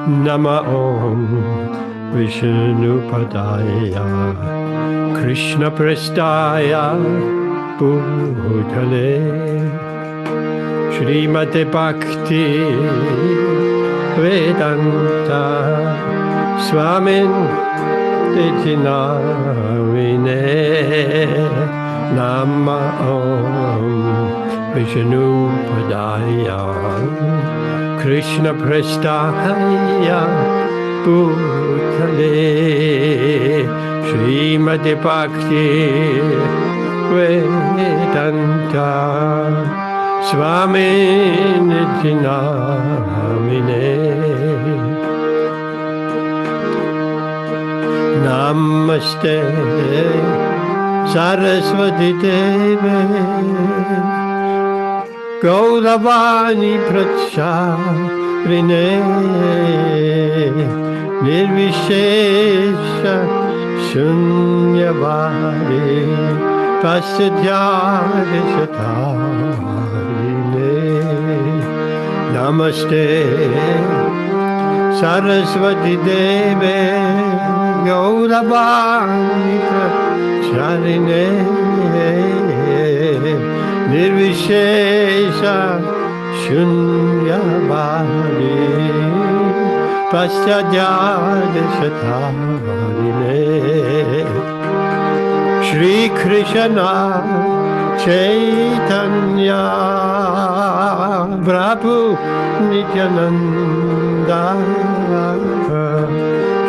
Nama Om Vishnupadaya Krishna Prestaya Bhutale Srimate Bhakti Vedanta Swamin Titinamine Nama Om Vishnupadaya Krishna Prestaya Bhutale Srimati Bhakti Vedanta Swami Nitinamine Namaste Saraswati Deve Gauravani Pracharine Nirvishesha Shunyavadi Pastimes Namaste Saraswati Deve Gauravani Pracharine Nirvishesha Shunyavadi Pastimes Shri Krishna Chaitanya Prabhu Nityananda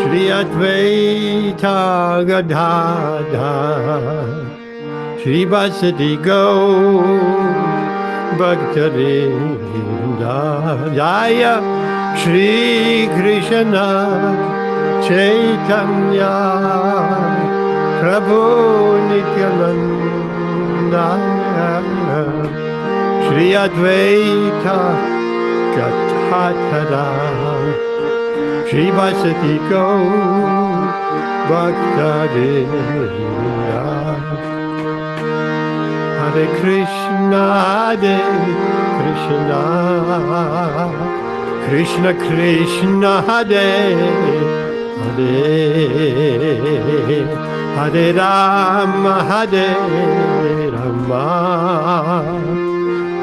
Shri Advaita Gadadhar Shri Vasadi Gaur Bhaktarinda Jaya Shri Krishna Chaitanya Prabhu Nityananda Shri Advaita Gadadhara Shri Vasati Gaur Bhaktarinda Hare Krishna Krishna Krishna Hare Hare Hare Rama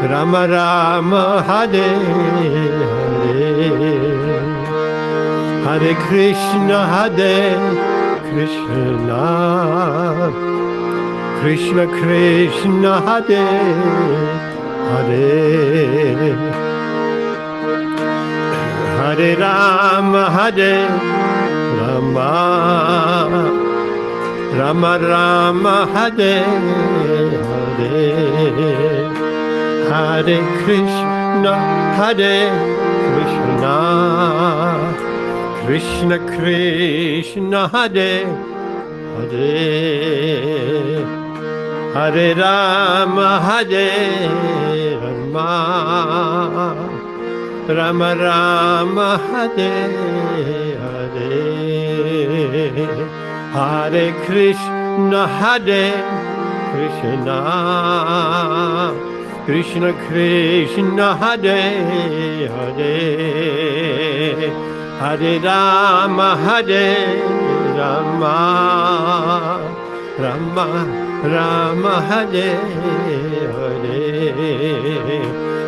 Rama Rama Hare Hare Hare Krishna Krishna Krishna Hare Hare Hare Rama Rama Rama Hare Hare Hare Krishna Krishna Krishna Hare Hare Hare Rama Rama Rama Hare Hare Hare Krishna Krishna Krishna Hare Hare Hare Rama Rama Rama Hare Hare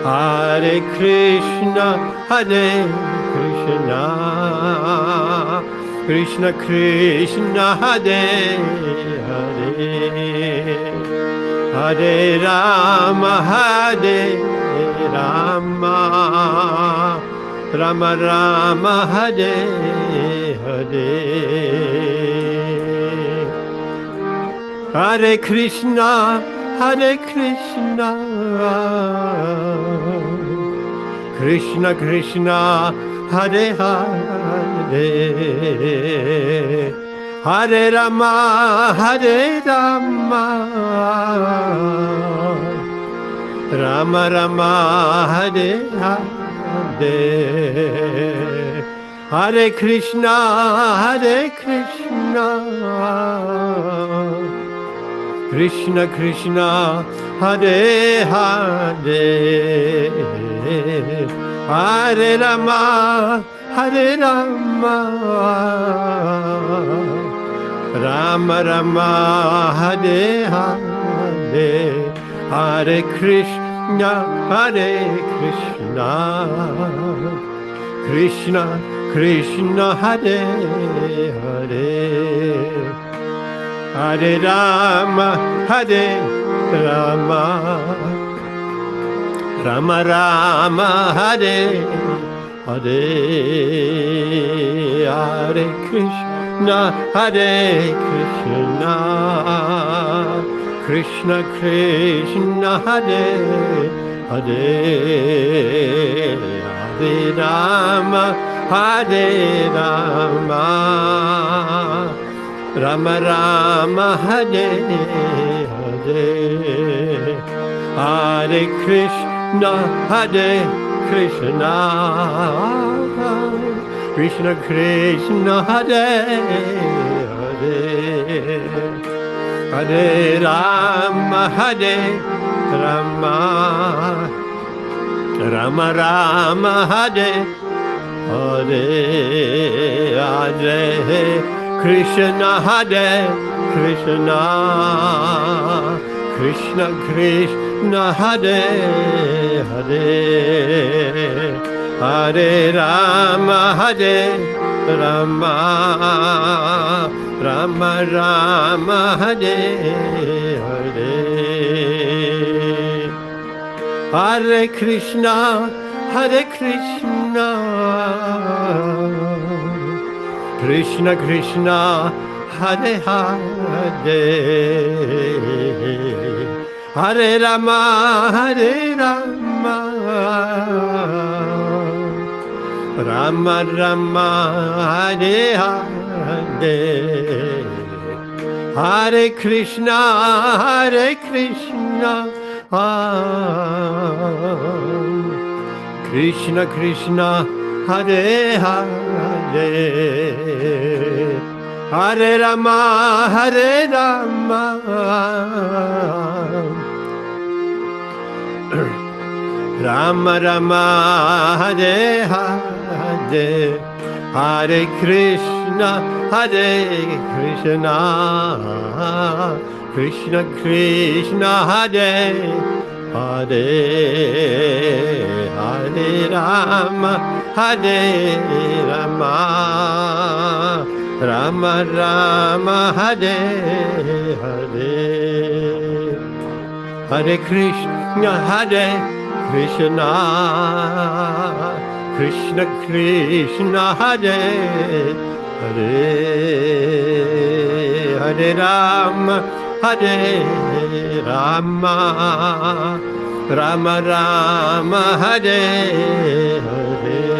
Hare Krishna Krishna Krishna Hare Hare Hare Rama Rama Rama Hare Hare Hare Krishna Krishna Krishna Hare Hare Hare Rama Rama Rama Hare Hare Hare Krishna Krishna Krishna Hare Hare Hare Rama Hare Rama, Rama Rama, Hare Hare, Hare Krishna, Hare Krishna, Krishna Krishna, Hare Hare, Hare Rama, Hare Rama, Rama Rama, Hare Hare, Hare Krishna, Hare Krishna, Krishna Krishna, Hare Hare, Hare Rama, Hare Rama, Rama Rama, Hare Hare, Hare Krishna, Hare Krishna, Krishna Krishna, Hare Hare, Hare Rama, Hare Rama, Rama Rama, Hare Hare, Hare Krishna, Hare Krishna, Krishna Krishna, Hare Hare, Hare Rama, Hare Rama, Rama Rama, Hare Hare, Hare Krishna, Hare Krishna, Krishna Krishna, Hare Hare, Hare Rama, Hare Rama, Rama Rama, Hare Hare, Hare Krishna, Hare Krishna, Krishna Krishna, Hare Hare, Hare Rama, Hare Rama, Rama Rama, Hare Hare, Hare Krishna, Hare Krishna, Krishna Krishna, Hare Hare, Hare Rama, Hare Rama, Rama Rama, Hare Hare, Hare Krishna, Hare Krishna, Krishna Krishna, Hare Hare, Hare Rama, Hare Rama, Rama Rama, Hare Hare,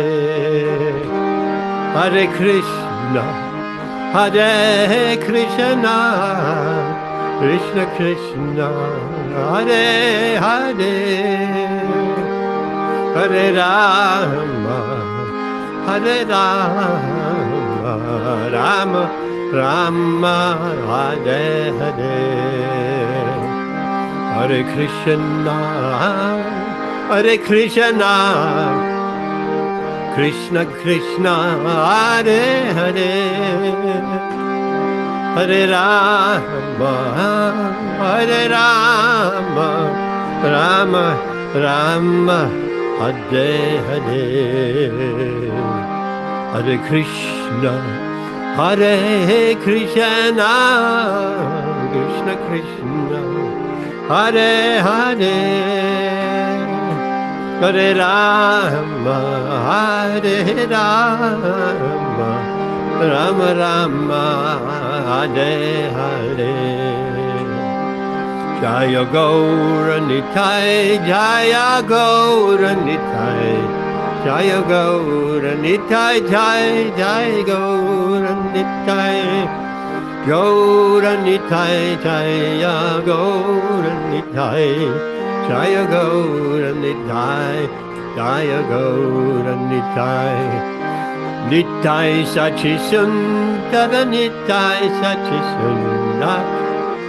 Hare Krishna, Hare Krishna, Krishna Krishna, Hare Hare, Hare Rama, Hare Rama, Rama Rama, Hare Hare, Hare Krishna, Hare Krishna, Krishna Krishna, Hare Hare, Hare Rama, Hare Rama, Rama Rama, Hare Hare, Hare Krishna, Hare Krishna, Krishna Krishna, Hare Hare, Hare Rama, Hare Rama, Rama Rama, Hare Hare, Jaya Gaura Nitai, Jaya Gaura Nitai, Jaya Gaura Nitai, Jaya Gaura Nitai, Gaura Nitai, Jaya Gaura Nitai, Jaya Gaura Nitai, Jaya Gaura Nitai, Nitai Sachisundara, Nitai Sachisundara,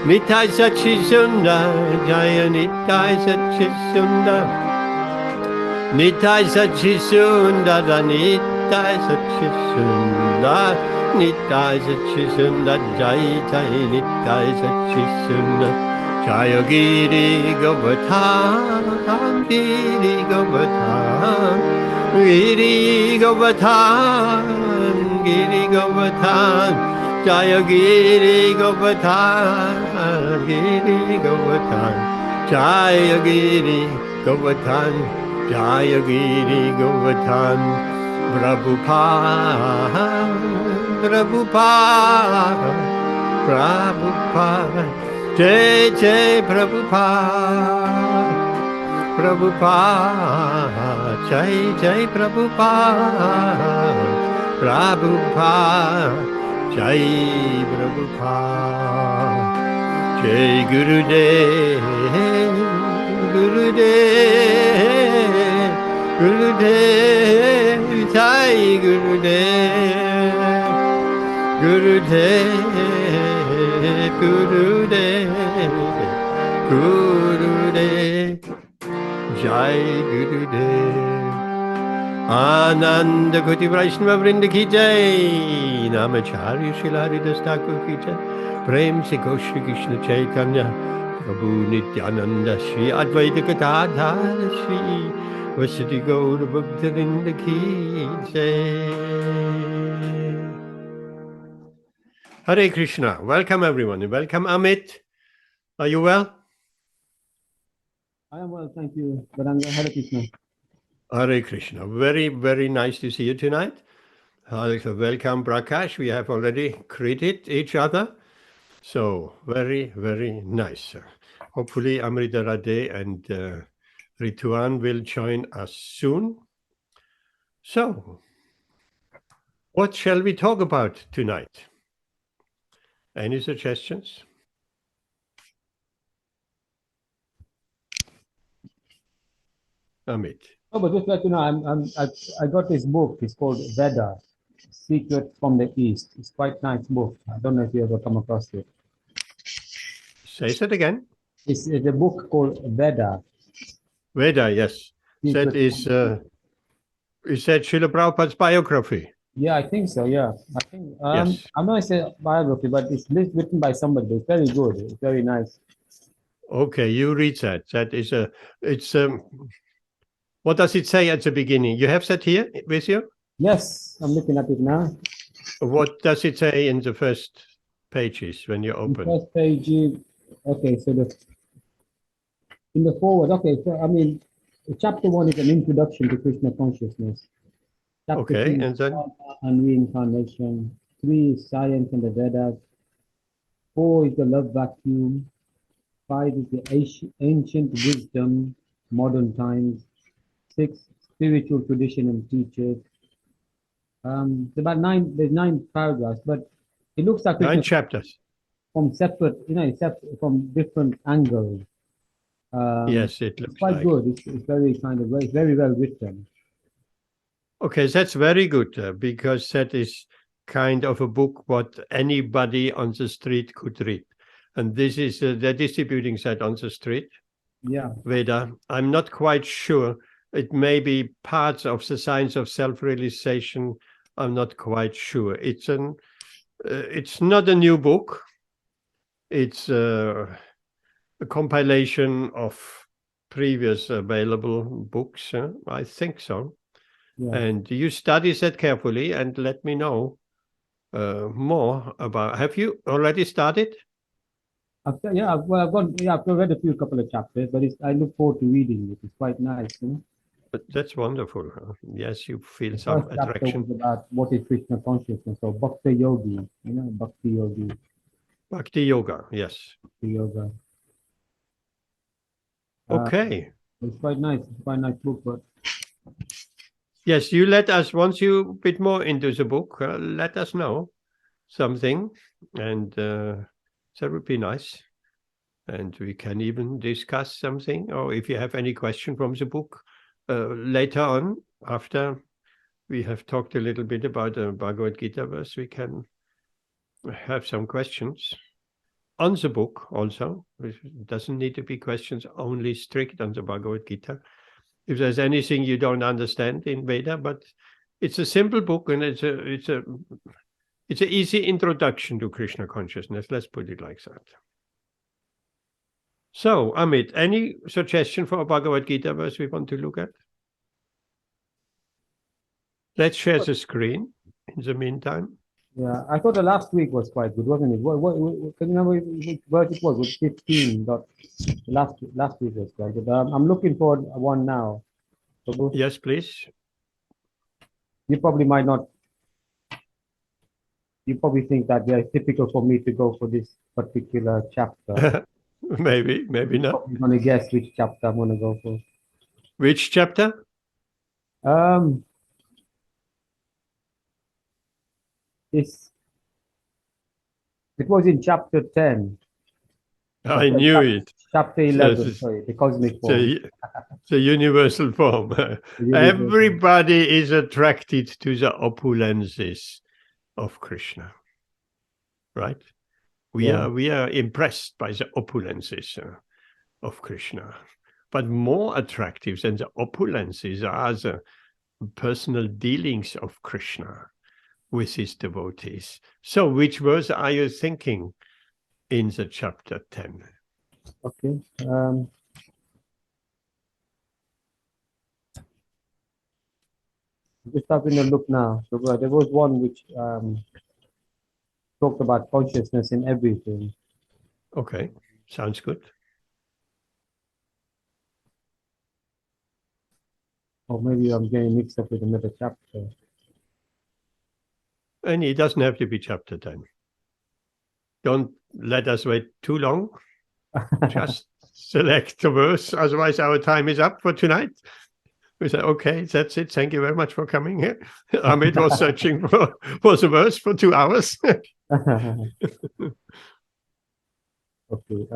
Nitai Sachisundara, Jaya Nitai Sachisundara, Nitai Sachisundara, Nitai Nitai Satchitandar, Nitai Satchitandar, Jai Jai Nitai Satchitandar. Jaya Giri Govardhan, Giri Govardhan, Giri Govardhan, Giri Govardhan. Jaya Giri Govardhan, Giri Govardhan. Jaya Giri Govardhan, Jaya Giri Govardhan. Prabhupada, Prabhupada, Prabhupada. Jai Jai Prabhupada, Prabhupada, Jai Jai Prabhupada, Prabhupada, Jai Prabhupada. Jai Gurudev, Gurudev, Gurudev, Jai Gurudev, Gurudev, Gurudev, Gurudev, Jai Gurudev. Ananda Koti Vaishnava Vrinda ki jai, Namacharya Srila Haridas Thakur ki jai, Prem se Shri Krishna Chaitanya, Prabhu Nityananda, Shri Advaita Gadadhara, Shri Vasati Gaura Bhakta-vrinda ki jai. Hare Krishna. Welcome everyone. Welcome Amit. Are you well? I am well, thank you, Varanga. Hare Krishna. Hare Krishna. Very, very nice to see you tonight. Welcome Prakash. We have already greeted each other. So very, very nice. Hopefully Amrita Radhe and Rituan will join us soon. So, what shall we talk about tonight? Any suggestions? Amit. Oh, but just let you know, I got this book. It's called Veda, Secret from the East. It's quite nice book. I don't know if you ever come across it. Say it again. It's a book called Veda. Veda, yes. Secret That is that Srila Prabhupada's biography? Yeah, I think so. Yeah, I think. Yes. I'm not saying biography, but it's written by somebody. It's very good. It's very nice. Okay, you read that. That is what does it say at the beginning? You have that here with you? Yes, I'm looking at it now. What does it say in the first pages when you open? The first page. Okay, so in the forward. Okay, so I mean, chapter 1 is an introduction to Krishna consciousness. Chapter Okay, 2 and then and reincarnation. 3 is science and the Vedas. 4 is the love vacuum. 5 is the ancient wisdom, modern times. 6, spiritual tradition and teachers. About 9. There's 9 paragraphs, but it looks like 9 chapters from separate, from different angles. Yes, it looks quite like. good. It's very very well written. Okay, that's very good because that is kind of a book what anybody on the street could read. And this is they're distributing that on the street. Yeah. Veda. I'm not quite sure. It may be parts of the science of self-realization. I'm not quite sure. It's not a new book. It's a compilation of previous available books. I think so. Yeah. And you study that carefully and let me know more about. Have you already started? I've read a couple of chapters, but I look forward to reading it. It's quite nice, you know. But that's wonderful. Yes, you feel some attraction. Was about what is Krishna consciousness, or Bhakti Yogi, Bhakti Yogi. Bhakti Yoga, yes. Bhakti Yoga. Okay. It's quite nice. It's quite a nice book, but. Yes, you let us, once you a bit more into the book, let us know something, and that would be nice. And we can even discuss something, or if you have any question from the book later on, after we have talked a little bit about the Bhagavad Gītā verse, we can have some questions on the book also. It doesn't need to be questions only strict on the Bhagavad Gītā. If there's anything you don't understand in Veda, but It's a simple book, and it's an easy introduction to Krishna consciousness. Let's put it like that. So, Amit, any suggestion for a Bhagavad Gita verse we want to look at? Let's share the screen in the meantime. Yeah, I thought the last week was quite good, wasn't it? Can you remember which verse it was? It was 15. Last week was quite good. I'm looking for one now. So Yes, please. you probably might not. You probably think that it's typical for me to go for this particular chapter. Maybe not. You're gonna guess which chapter I'm gonna go for. Which chapter? It was in chapter 10. I knew it. Chapter 11, sorry, the cosmic form. The universal form. Everybody is attracted to the opulences of Krishna, right? We are impressed by the opulences of Krishna. But more attractive than the opulences are the personal dealings of Krishna with his devotees. So which verse are you thinking in the chapter 10? Okay. Just having a look now. So there was one which talked about consciousness in everything. Okay, sounds good. Or maybe I'm getting mixed up with another chapter. And it doesn't have to be chapter 10. Don't let us wait too long. Just select the verse, otherwise our time is up for tonight. We said, okay, that's it. Thank you very much for coming here. Amit was searching for the verse for 2 hours. Okay.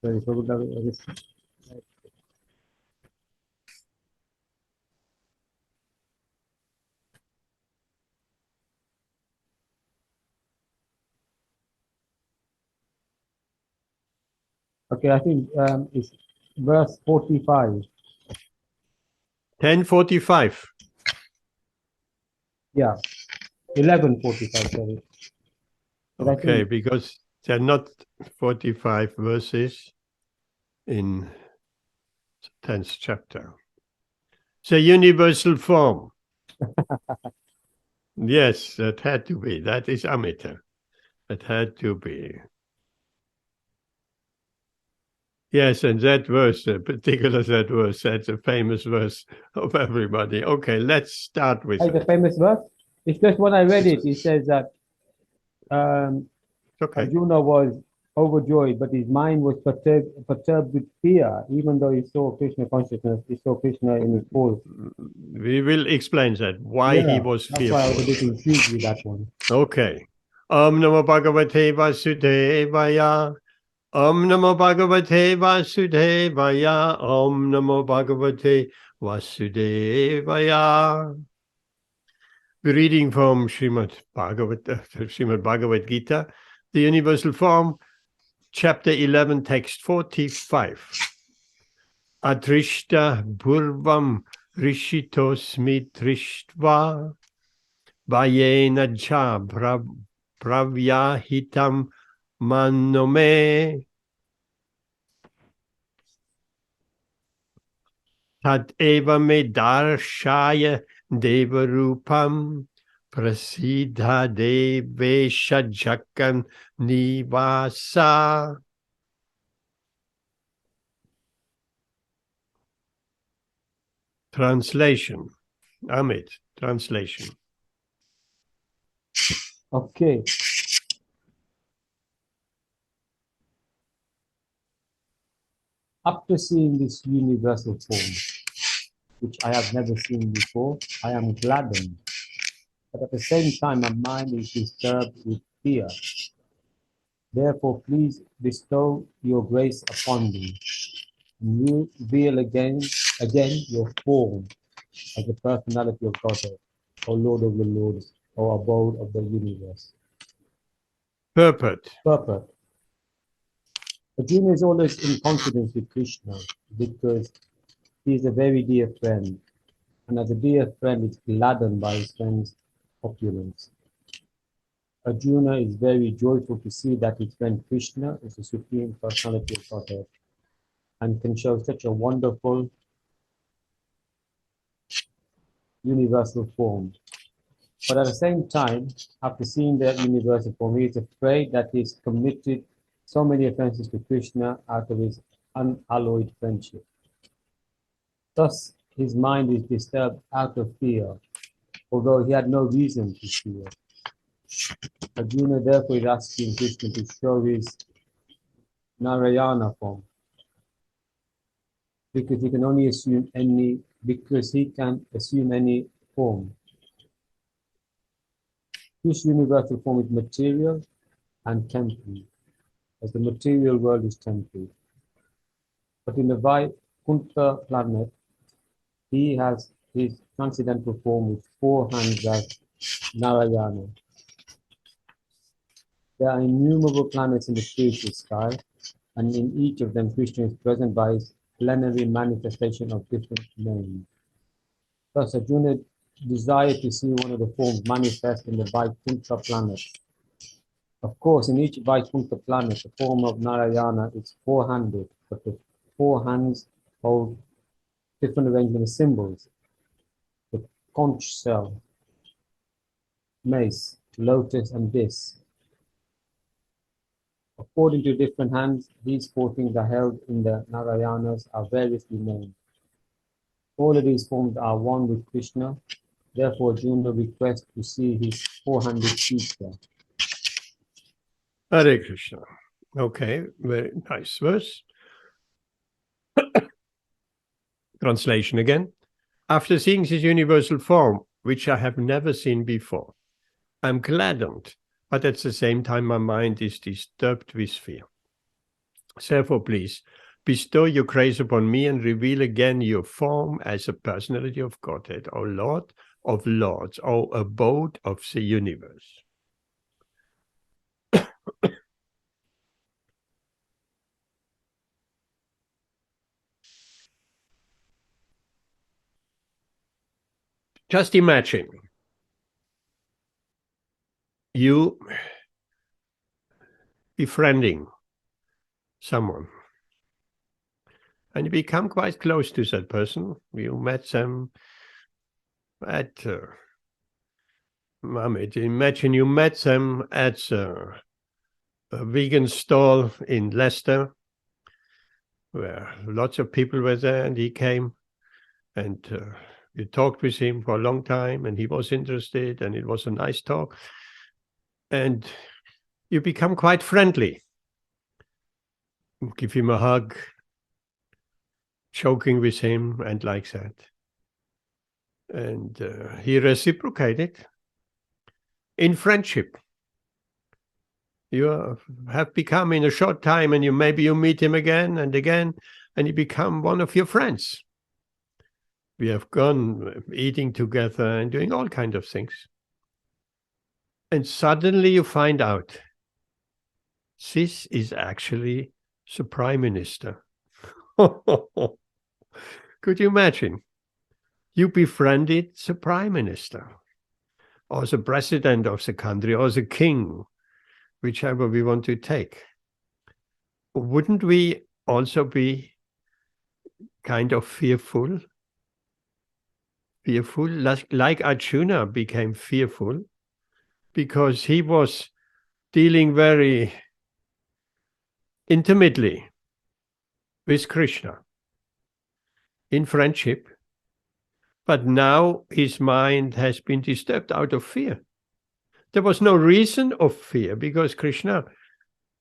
Sorry, okay, I think it's verse 45. 10:45. Yeah, 11:45. Sorry. But Okay, because there are not 45 verses in the 10th chapter. The universal form. Yes, that had to be. That is Amita. That had to be. Yes, and that verse, particular that verse, that's a famous verse of everybody. Okay, let's start with the famous verse. It's just when I read it, it says that Arjuna was overjoyed, but his mind was perturbed with fear, even though he saw Krishna consciousness, he saw Krishna in his form. We will explain that, why he was fearful. That's why I was a bit confused with that one. Okay. Om Namo Bhagavate Vasudevaya. Om Namo Bhagavate Vasudevaya. Om Namo Bhagavate Vasudevaya. Reading from Srimad Bhagavad Gītā, the Universal Form, chapter 11, text 45. Adrishta Bhurvam Rishitosmi Trishtva Vayena Cha Pravyahitam Manome Tad Eva Me Darshaya Devarupam Prasiddha Devesha Jakan Nivasa. Translation. Amit, translation. Okay. After seeing this universal form, which I have never seen before, I am gladdened. But at the same time, my mind is disturbed with fear. Therefore, please bestow your grace upon me. And reveal again your form as the personality of Godhead, O Lord of the Lords, O abode of the universe. Purport. Arjuna is always in confidence with Krishna because He is a very dear friend, and as a dear friend is gladdened by his friend's opulence. Arjuna is very joyful to see that his friend Krishna is the Supreme Personality of Godhead and can show such a wonderful universal form. But at the same time, after seeing that universal form, he is afraid that he has committed so many offenses to Krishna out of his unalloyed friendship. Thus, his mind is disturbed out of fear, although he had no reason to fear. Arjuna therefore is asking Krishna to show his Narayana form, because he can assume any form. This universal form is material and temporary, as the material world is temporary. But in the Vaikuntha planet, he has his transcendental form with 4 hands as Narayana. There are innumerable planets in the spiritual sky, and in each of them Krishna is present by his plenary manifestation of different names. Thus Arjuna desired to see one of the forms manifest in the Vaikuntha planet. Of course, in each Vaikuntha planet, the form of Narayana is 4-handed, but the 4 hands hold different arrangement of symbols. The conch shell, mace, lotus, and disc. According to different hands, these 4 things are held in the Narayanas are variously named. All of these forms are one with Krishna. Therefore, Arjuna requests to see his 4-handed teacher. Hare Krishna. Okay, very nice verse. Translation again. After seeing this universal form, which I have never seen before, I'm gladdened, but at the same time my mind is disturbed with fear. Therefore, please, bestow your grace upon me and reveal again your form as a personality of Godhead, O Lord of Lords, O abode of the universe. Just imagine you befriending someone and you become quite close to that person. You met them at imagine you met them at a vegan stall in Leicester where lots of people were there, and he came and you talked with him for a long time and he was interested and it was a nice talk and you become quite friendly. Give him a hug, joking with him and like that. And he reciprocated in friendship. You have become in a short time, and maybe you meet him again, and you become one of your friends. We have gone eating together and doing all kinds of things. And suddenly you find out this is actually the Prime Minister. Could you imagine? You befriended the Prime Minister, or the President of the country, or the King, whichever we want to take. Wouldn't we also be kind of fearful? Fearful, like Arjuna became fearful, because he was dealing very intimately with Krishna in friendship, but now his mind has been disturbed out of fear. There was no reason of fear because Krishna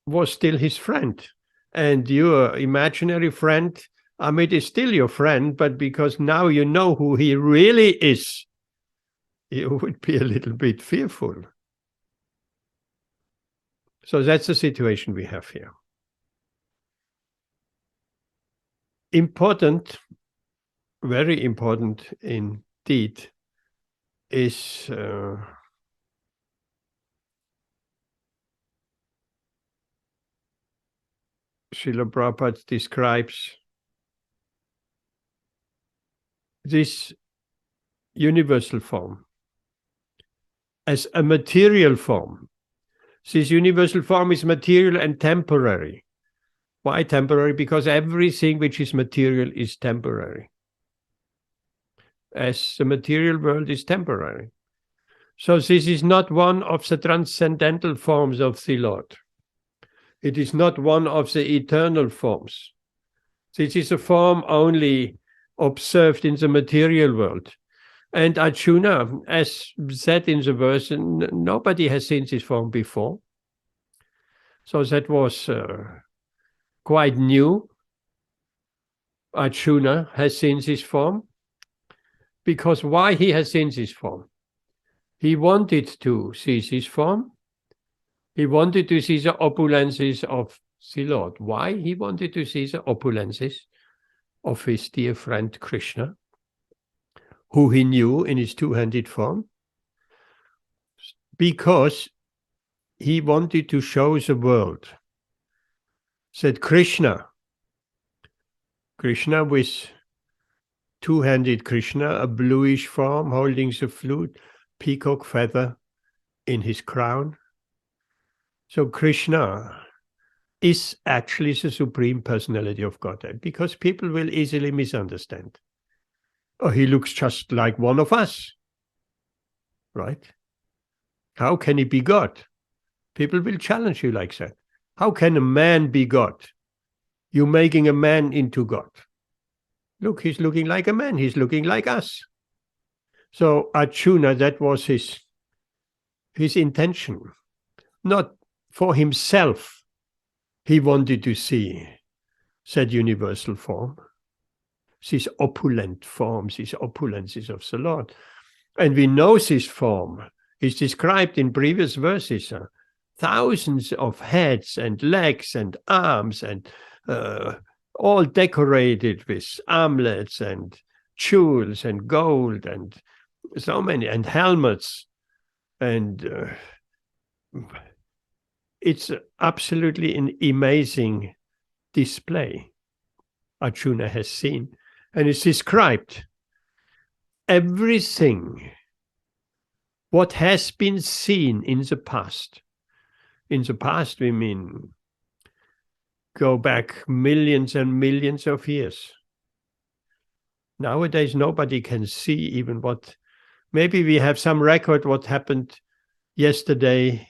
was still his friend, and your imaginary friend, Amit, is still your friend, but because now you know who he really is, you would be a little bit fearful. So that's the situation we have here. Important, very important indeed, is Srila Prabhupada describes this universal form as a material form. This universal form is material and temporary. Why temporary? Because everything which is material is temporary. As the material world is temporary. So this is not one of the transcendental forms of the Lord. It is not one of the eternal forms. This is a form only observed in the material world. And Arjuna, as said in the verse, nobody has seen this form before. So that was quite new. Arjuna has seen this form. Because why he has seen this form? He wanted to see this form. He wanted to see the opulences of the Lord. Why he wanted to see the opulences of his dear friend Krishna, who he knew in his two-handed form? Because he wanted to show the world that Krishna with two-handed Krishna, a bluish form holding the flute, peacock feather in his crown. So Krishna is actually the Supreme Personality of Godhead, because people will easily misunderstand. Oh, he looks just like one of us, right? How can he be God? People will challenge you like that. How can a man be God? You're making a man into God. Look, he's looking like a man. He's looking like us. So Arjuna, that was his intention. Not for himself. He wanted to see that universal form, these opulent forms, these opulences of the Lord. And we know this form is described in previous verses. Thousands of heads and legs and arms and all decorated with armlets and jewels and gold and so many, and helmets. And it's absolutely an amazing display Arjuna has seen. And it's described everything what has been seen in the past. In the past, we mean go back millions and millions of years. Nowadays, nobody can see even what, maybe we have some record what happened yesterday,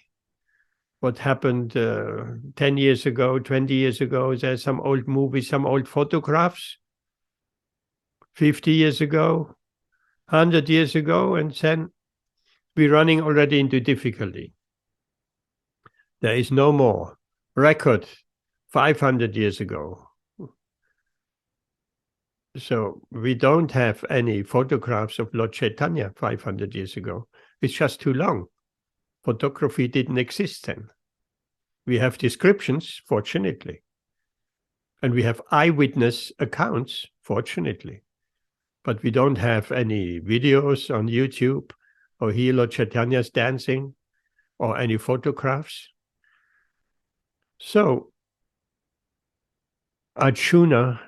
what happened 10 years ago, 20 years ago. There's some old movies, some old photographs, 50 years ago, 100 years ago, and then we're running already into difficulty. There is no more record 500 years ago. So we don't have any photographs of Lord Chaitanya 500 years ago. It's just too long. Photography didn't exist then. We have descriptions, fortunately. And we have eyewitness accounts, fortunately. But we don't have any videos on YouTube or hear Lord Chaitanya's dancing or any photographs. So Arjuna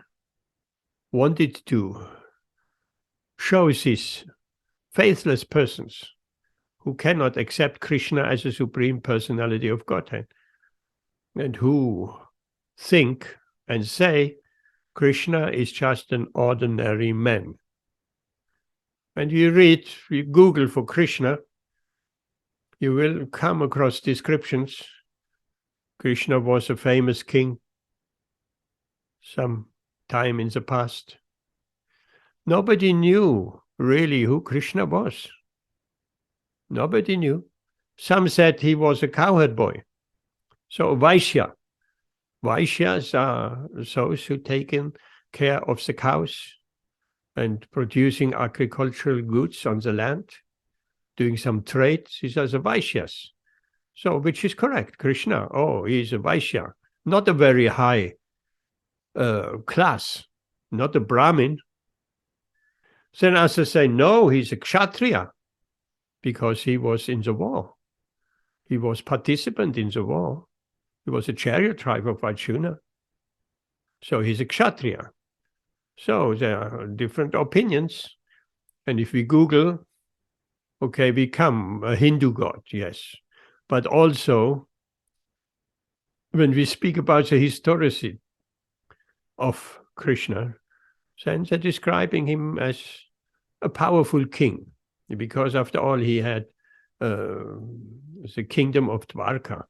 wanted to show these faithless persons who cannot accept Krishna as a Supreme Personality of Godhead and who think and say Krishna is just an ordinary man. And you Google for Krishna, you will come across descriptions. Krishna was a famous king some time in the past. Nobody knew really who Krishna was. Nobody knew. Some said he was a cowherd boy. So Vaishya. Vaishyas are those who taken care of the cows and producing agricultural goods on the land, doing some trade. These are the Vaishyas. So, which is correct. Krishna, he's a Vaishya. Not a very high class, not a Brahmin. Then others say, no, he's a Kshatriya, because he was in the war. He was participant in the war. He was a chariot driver of Arjuna. So he's a Kshatriya. So there are different opinions. And if we Google, okay, we come a Hindu god, yes. But also, when we speak about the historicity of Krishna, then they're describing him as a powerful king, because after all, he had the kingdom of Dwarka,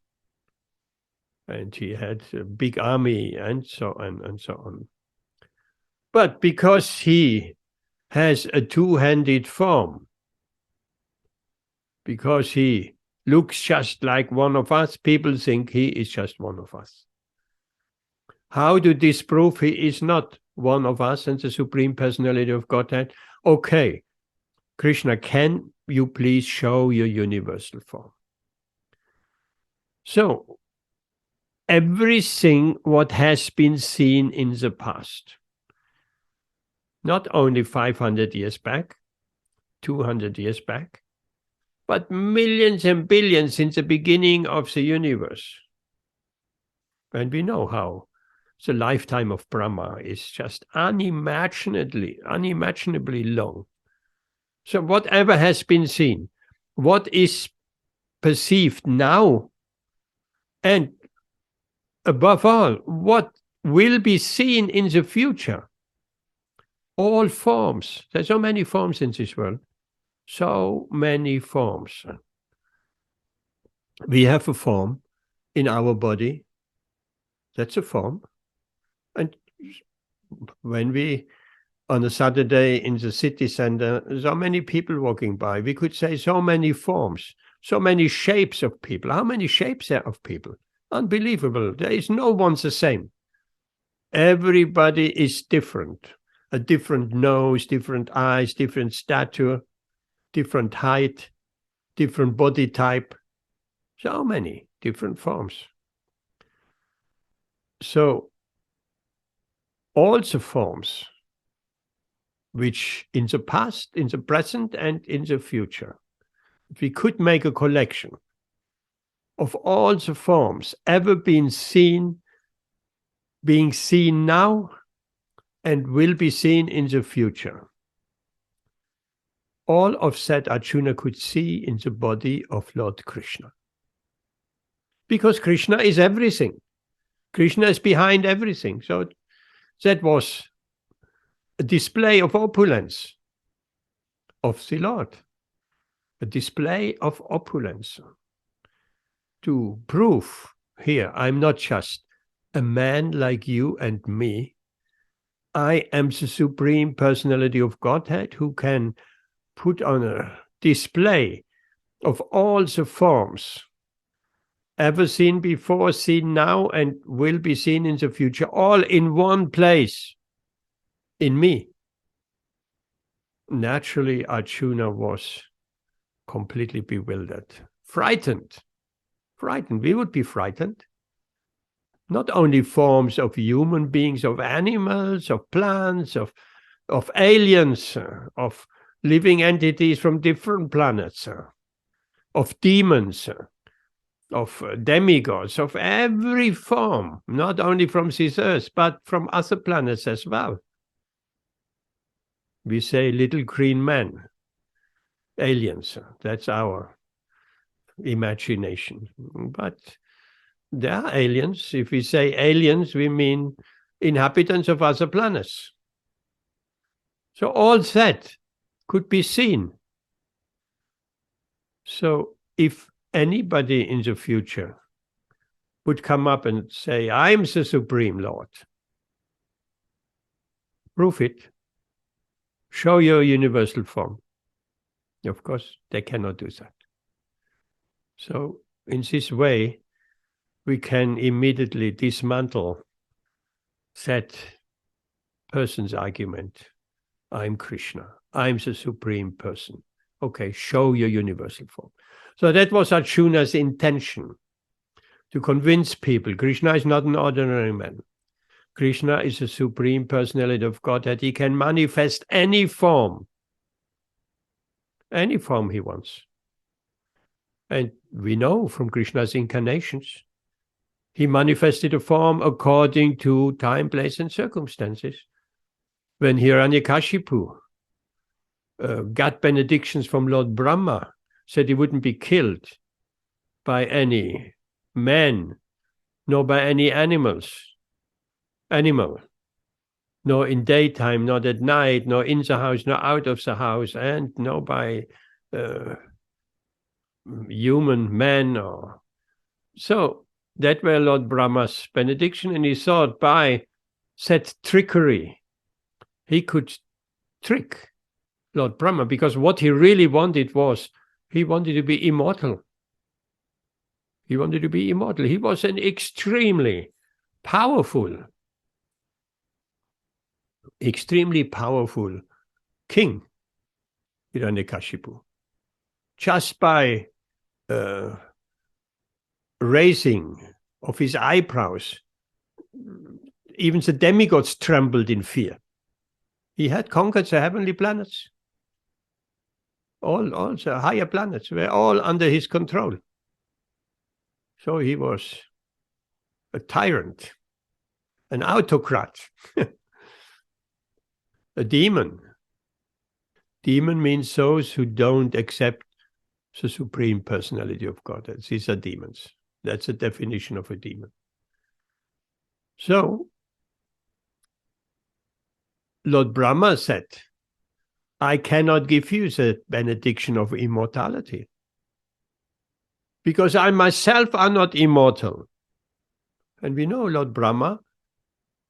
and he had a big army, and so on and so on. But because he has a two-handed form, because he looks just like one of us, people think he is just one of us. How to disprove he is not one of us and the Supreme Personality of Godhead? Okay, Krishna, can you please show your universal form? So, everything what has been seen in the past, not only 500 years back, 200 years back, but millions and billions since the beginning of the universe. And we know how the lifetime of Brahma is just unimaginably long. So whatever has been seen, what is perceived now, and above all, what will be seen in the future, all forms. There's so many forms in this world. So many forms. We have a form in our body. That's a form. And when we, on a Saturday in the city center, so many people walking by, we could say so many forms, so many shapes of people. How many shapes there of people? Unbelievable. There is no one the same. Everybody is different. A different nose, different eyes, different stature, different height, different body type. So many different forms. So all the forms which in the past, in the present, and in the future, if we could make a collection of all the forms ever being seen now, and will be seen in the future, all of that Arjuna could see in the body of Lord Krishna. Because Krishna is everything. Krishna is behind everything. So that was a display of opulence of the Lord. A display of opulence. To prove here, I'm not just a man like you and me. I am the Supreme Personality of Godhead who can put on a display of all the forms ever seen before, seen now, and will be seen in the future, all in one place, in me. Naturally, Arjuna was completely bewildered, frightened. We would be frightened. Not only forms of human beings, of animals, of plants, of aliens, of living entities from different planets, of demons, of demigods, of every form, not only from this earth, but from other planets as well. We say little green men, aliens, that's our imagination. But there are aliens. If we say aliens, we mean inhabitants of other planets. So all that could be seen. So if anybody in the future would come up and say, I'm the Supreme Lord, prove it. Show your universal form. Of course, they cannot do that. So in this way, we can immediately dismantle that person's argument. I'm Krishna. I'm the Supreme Person. Okay, show your universal form. So that was Arjuna's intention, to convince people Krishna is not an ordinary man. Krishna is the Supreme Personality of Godhead. He can manifest any form he wants. And we know from Krishna's incarnations, he manifested a form according to time, place, and circumstances. When Hiranyakashipu got benedictions from Lord Brahma, said he wouldn't be killed by any man, nor by any animal, nor in daytime, not at night, nor in the house, nor out of the house, and nor by human man. So that were Lord Brahma's benediction, and he thought by said trickery, he could trick Lord Brahma, because what he really wanted was, he wanted to be immortal. He wanted to be immortal. He was an extremely powerful king, Hiranyakashipu. Just by raising of his eyebrows, even the demigods trembled in fear. He had conquered the heavenly planets. All the higher planets were all under his control. So he was a tyrant, an autocrat, a demon. Demon means those who don't accept the Supreme Personality of God. These are demons. That's the definition of a demon. So, Lord Brahma said, I cannot give you the benediction of immortality, because I myself are not immortal. And we know Lord Brahma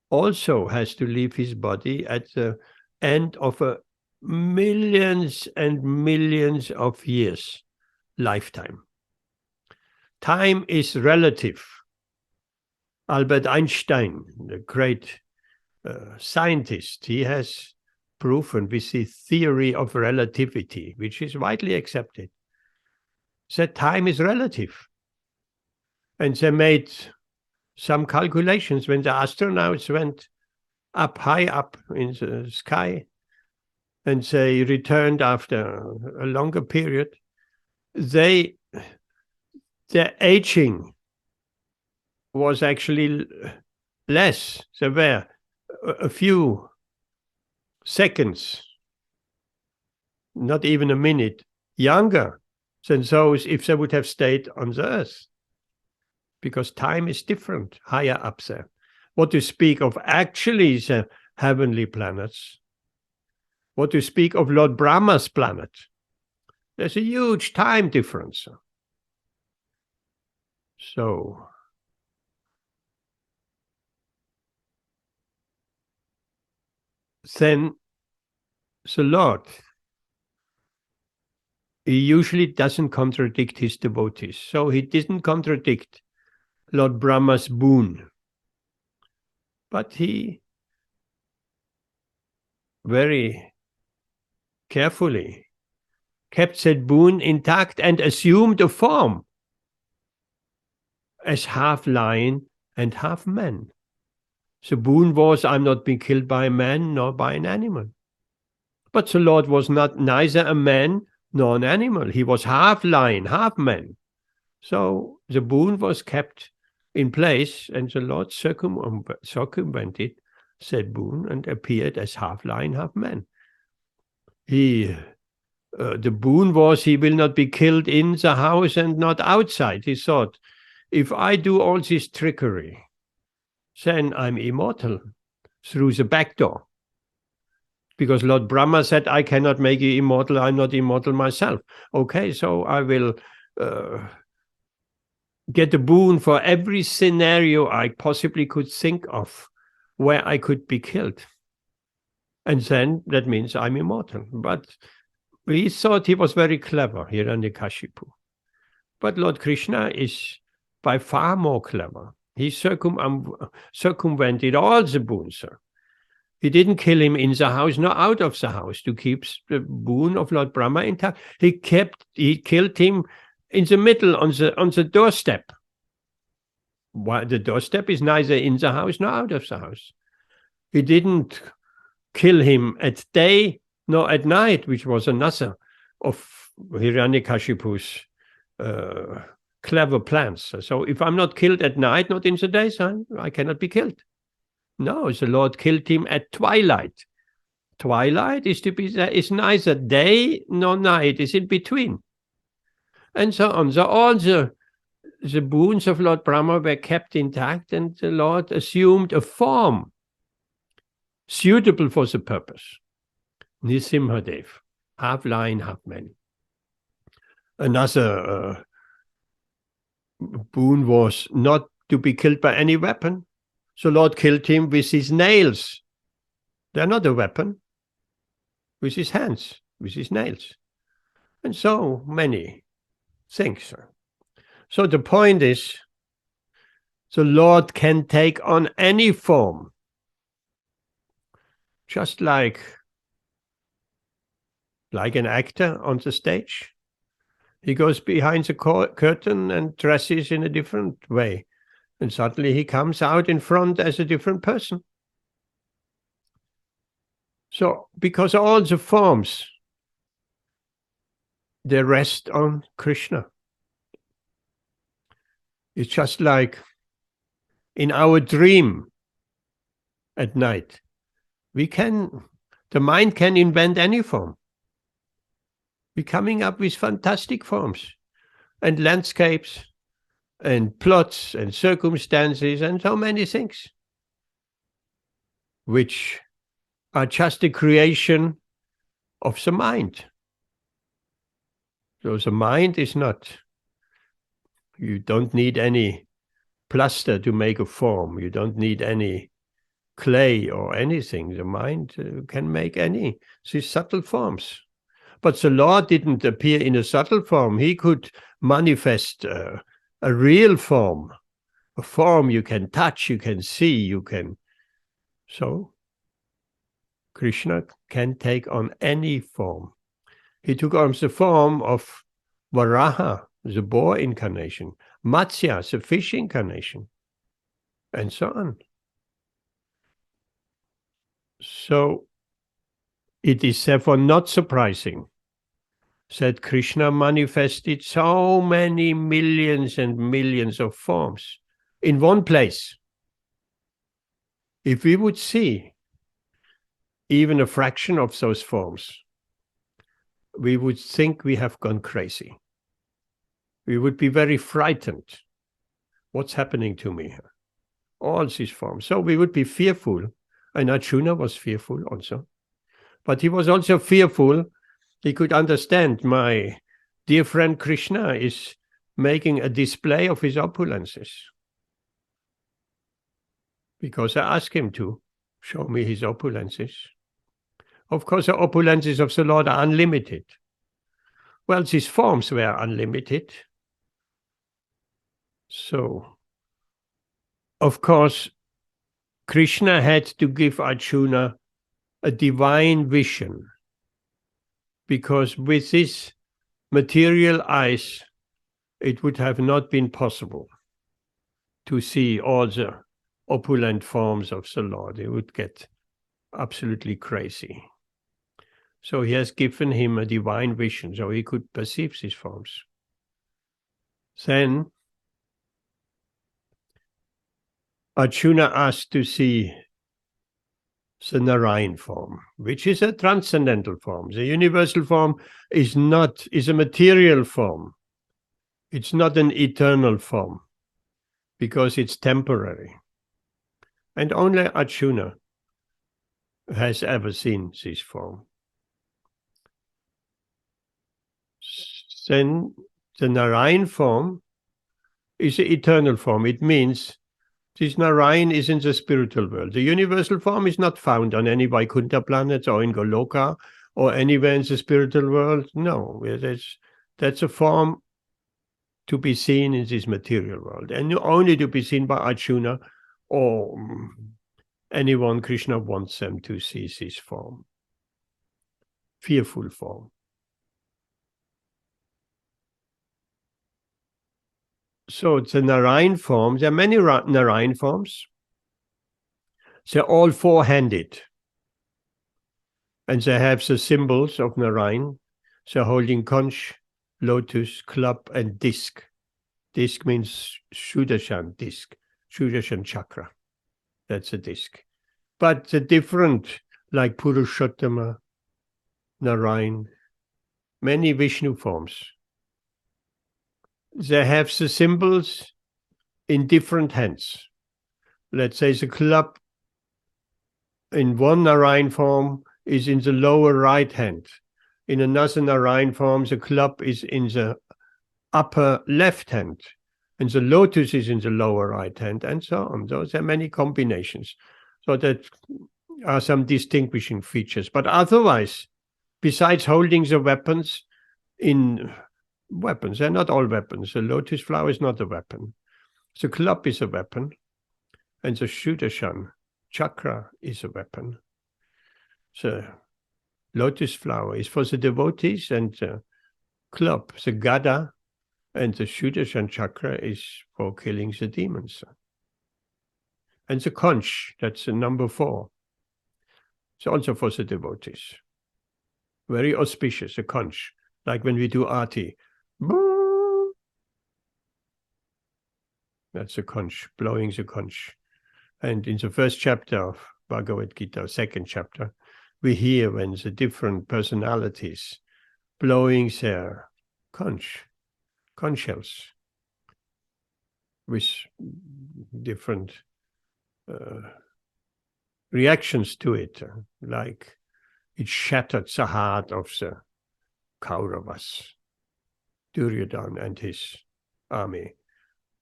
also has to leave his body at the end of a millions and millions of years lifetime. Time is relative. Albert Einstein, the great scientist, he has proven with the theory of relativity, which is widely accepted, that time is relative. And they made some calculations when the astronauts went up, high up in the sky, and they returned after a longer period. Their aging was actually less. They were a few seconds, not even a minute, younger than those if they would have stayed on the earth. Because time is different higher up there. What to speak of actually the heavenly planets? What to speak of Lord Brahma's planet? There's a huge time difference. So, then the Lord, he usually doesn't contradict his devotees. So he didn't contradict Lord Brahma's boon. But he very carefully kept that boon intact and assumed a form as half lion and half man. The boon was, I'm not being killed by a man nor by an animal. But the Lord was neither a man nor an animal. He was half lion, half man. So the boon was kept in place, and the Lord circumvented said boon and appeared as half lion, half man. The boon was, he will not be killed in the house and not outside. He thought, if I do all this trickery, then I'm immortal through the back door. Because Lord Brahma said, I cannot make you immortal, I'm not immortal myself. Okay, so I will get a boon for every scenario I possibly could think of where I could be killed. And then that means I'm immortal. But he thought he was very clever, Hiranyakashipu. But Lord Krishna is by far more clever. He circumvented all the boons, sir. He didn't kill him in the house, nor out of the house, to keep the boon of Lord Brahma intact. He killed him in the middle, on the doorstep. Why, the doorstep is neither in the house nor out of the house. He didn't kill him at day nor at night, which was another of Hiranyakashipu's clever plans. So if I'm not killed at night, not in the daytime, I cannot be killed. No, the Lord killed him at twilight, twilight is to be there, is neither day nor night, is in between. And so on. So all the boons of Lord Brahma were kept intact, and the Lord assumed a form suitable for the purpose. Nisimhadev, half lion, half man. Another boon was not to be killed by any weapon. So Lord killed him with his nails. They're not a weapon. With his hands, with his nails. And so many things. So the point is, the Lord can take on any form. Just like an actor on the stage. He goes behind the curtain and dresses in a different way. And suddenly he comes out in front as a different person. So, because all the forms, they rest on Krishna. It's just like in our dream at night. The mind can invent any form. We're coming up with fantastic forms and landscapes and plots and circumstances and so many things, which are just a creation of the mind. So the mind is not, you don't need any plaster to make a form. You don't need any clay or anything. The mind can make these subtle forms. But the Lord didn't appear in a subtle form. He could manifest a real form, a form you can touch, you can see, you can. So Krishna can take on any form. He took on the form of Varaha, the boar incarnation, Matsya, the fish incarnation, and so on. So it is therefore not surprising that Krishna manifested so many millions and millions of forms in one place. If we would see even a fraction of those forms, we would think we have gone crazy. We would be very frightened. What's happening to me here? All these forms. So we would be fearful. And Arjuna was fearful also. But he was also fearful. He could understand my dear friend Krishna is making a display of his opulences. Because I asked him to show me his opulences. Of course, the opulences of the Lord are unlimited. Well, these forms were unlimited. So, of course, Krishna had to give Arjuna a divine vision. Because with his material eyes, it would have not been possible to see all the opulent forms of the Lord. He would get absolutely crazy. So he has given him a divine vision, so he could perceive these forms. Then Arjuna asked to see the Narayana form, which is a transcendental form. The universal form is a material form. It's not an eternal form, because it's temporary. And only Arjuna has ever seen this form. Then the Narayana form is an eternal form. It means this Narayana is in the spiritual world. The universal form is not found on any Vaikuntha planets or in Goloka or anywhere in the spiritual world. No, that's a form to be seen in this material world, and only to be seen by Arjuna or anyone Krishna wants them to see this form. Fearful form. So the Narayana form, there are many Narayana forms. They're all four-handed. And they have the symbols of Narayana. They're holding conch, lotus, club, and disc. Disc means Sudarshan disc, Sudarshan chakra. That's a disc. But the different like Purushottama, Narayana, many Vishnu forms. They have the symbols in different hands. Let's say the club in one Narayana form is in the lower right hand. In another Narayana form, the club is in the upper left hand. And the lotus is in the lower right hand, and so on. Those are many combinations. So that are some distinguishing features. But otherwise, besides holding the weapons in weapons, they're not all weapons. The lotus flower is not a weapon. The club is a weapon. And the Sudarshan chakra is a weapon. The lotus flower is for the devotees, and the club, the gada, and the Sudarshan chakra is for killing the demons. And the conch, that's the number 4. It's also for the devotees. Very auspicious, a conch. Like when we do arti. That's a conch, blowing the conch. And in the first chapter of Bhagavad Gītā, second chapter, we hear when the different personalities blowing their conch shells with different reactions to it, like it shattered the heart of the Kauravas, Duryodhana and his army,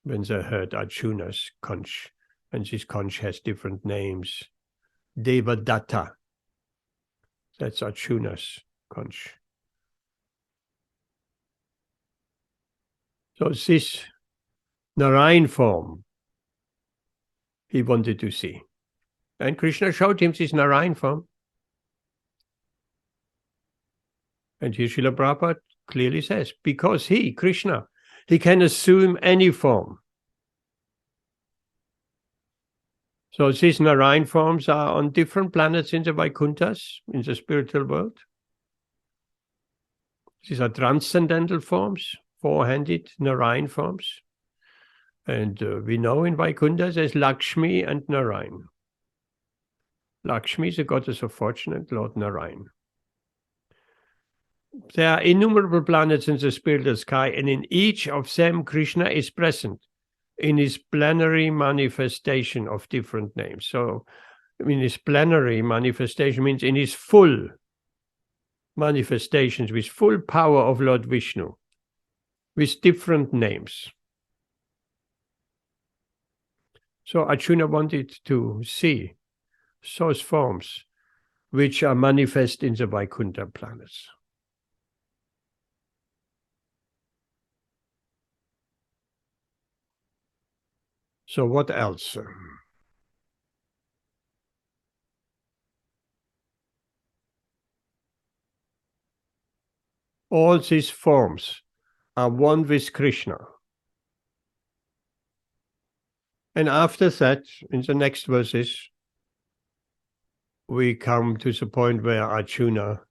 when they heard Arjuna's conch. And this conch has different names. Devadatta, that's Arjuna's conch. So this Narayana form he wanted to see. And Krishna showed him this Narayana form. And here Srila Prabhupada clearly says, because he, Krishna, he can assume any form. So these Narayana forms are on different planets in the Vaikunthas, in the spiritual world. These are transcendental forms, 4-handed Narayana forms. And we know in Vaikuntha there's Lakshmi and Narayana. Lakshmi is the goddess of fortune, and Lord Narayana. There are innumerable planets in the spiritual sky, and in each of them Krishna is present in his plenary manifestation of different names. So, his plenary manifestation means in his full manifestations, with full power of Lord Vishnu, with different names. So Arjuna wanted to see those forms which are manifest in the Vaikuntha planets. So what else? All these forms are one with Krishna. And after that, in the next verses, we come to the point where Arjuna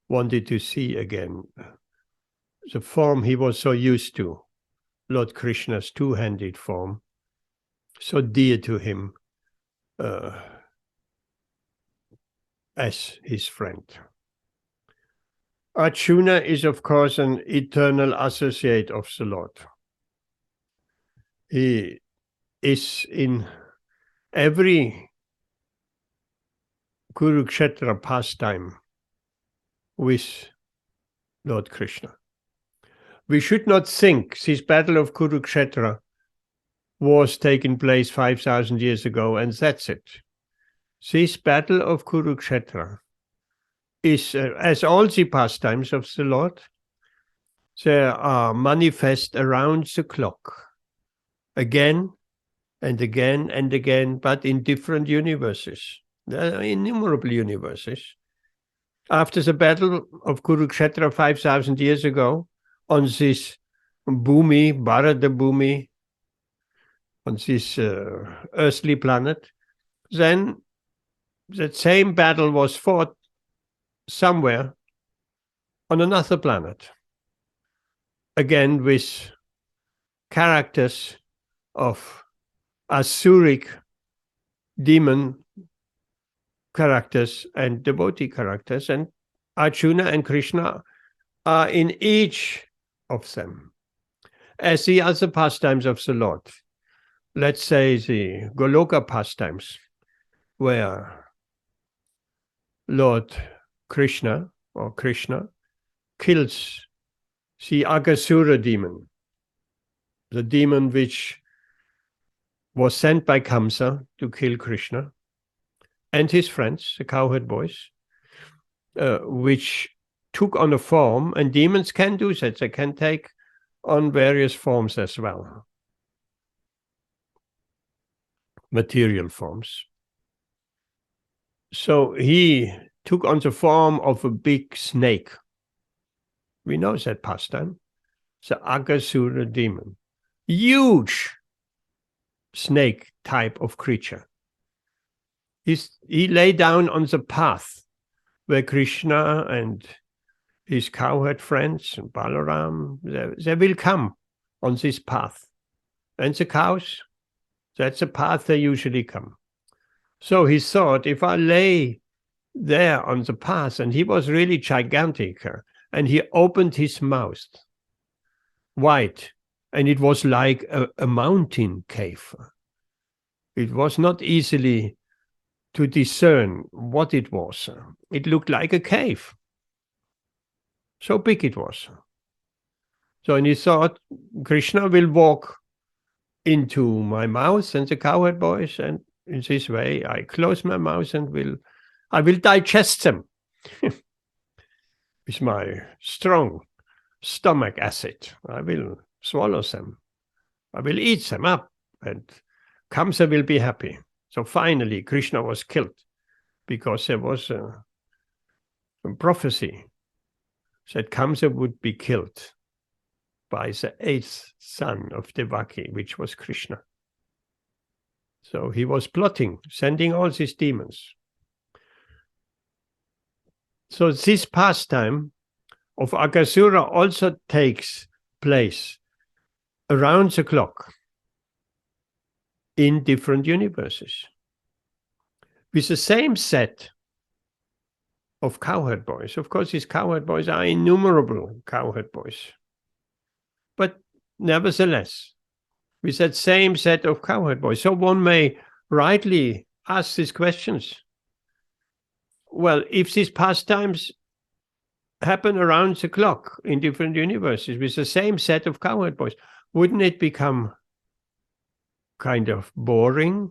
wanted to see again the form he was so used to, Lord Krishna's 2-handed form, so dear to him as his friend. Arjuna is, of course, an eternal associate of the Lord. He is in every Kurukshetra pastime with Lord Krishna. We should not think this battle of Kurukshetra was taking place 5,000 years ago and that's it. This battle of Kurukshetra is, as all the pastimes of the Lord, they are manifest around the clock, again and again and again, but in different universes. There are innumerable universes. After the battle of Kurukshetra 5,000 years ago, on this Bhumi, Bharata Bhumi, on this earthly planet, then that same battle was fought somewhere on another planet, again with characters of Asuric demon characters and devotee characters, and Arjuna and Krishna are in each of them. As the other pastimes of the Lord, let's say the Goloka pastimes, where Lord Krishna or Krishna kills the Aghasura demon, the demon which was sent by Kamsa to kill Krishna and his friends, the cowherd boys, which took on a form, and demons can do that. They can take on various forms as well, material forms. So he took on the form of a big snake. We know that pastime. The Aghasura demon. Huge snake type of creature. He lay down on the path where Krishna and his cowherd friends, and Balaram, they will come on this path. And the cows, that's the path they usually come. So he thought, if I lay there on the path, and he was really gigantic, and he opened his mouth wide, and it was like a mountain cave. It was not easily to discern what it was. It looked like a cave. So big it was. So, and he thought, Krishna will walk into my mouth and the cowherd boys, and in this way I close my mouth and I will digest them with my strong stomach acid. I will swallow them. I will eat them up, and Kamsa will be happy. So finally Krishna was killed because there was a prophecy that Kamsa would be killed by the 8th son of Devaki, which was Krishna. So he was plotting, sending all these demons. So this pastime of Aghasura also takes place around the clock in different universes with the same set of cowherd boys. Of course, these cowherd boys are innumerable cowherd boys. But nevertheless, with that same set of cowherd boys. So one may rightly ask these questions. Well, if these pastimes happen around the clock in different universes with the same set of cowherd boys, wouldn't it become kind of boring?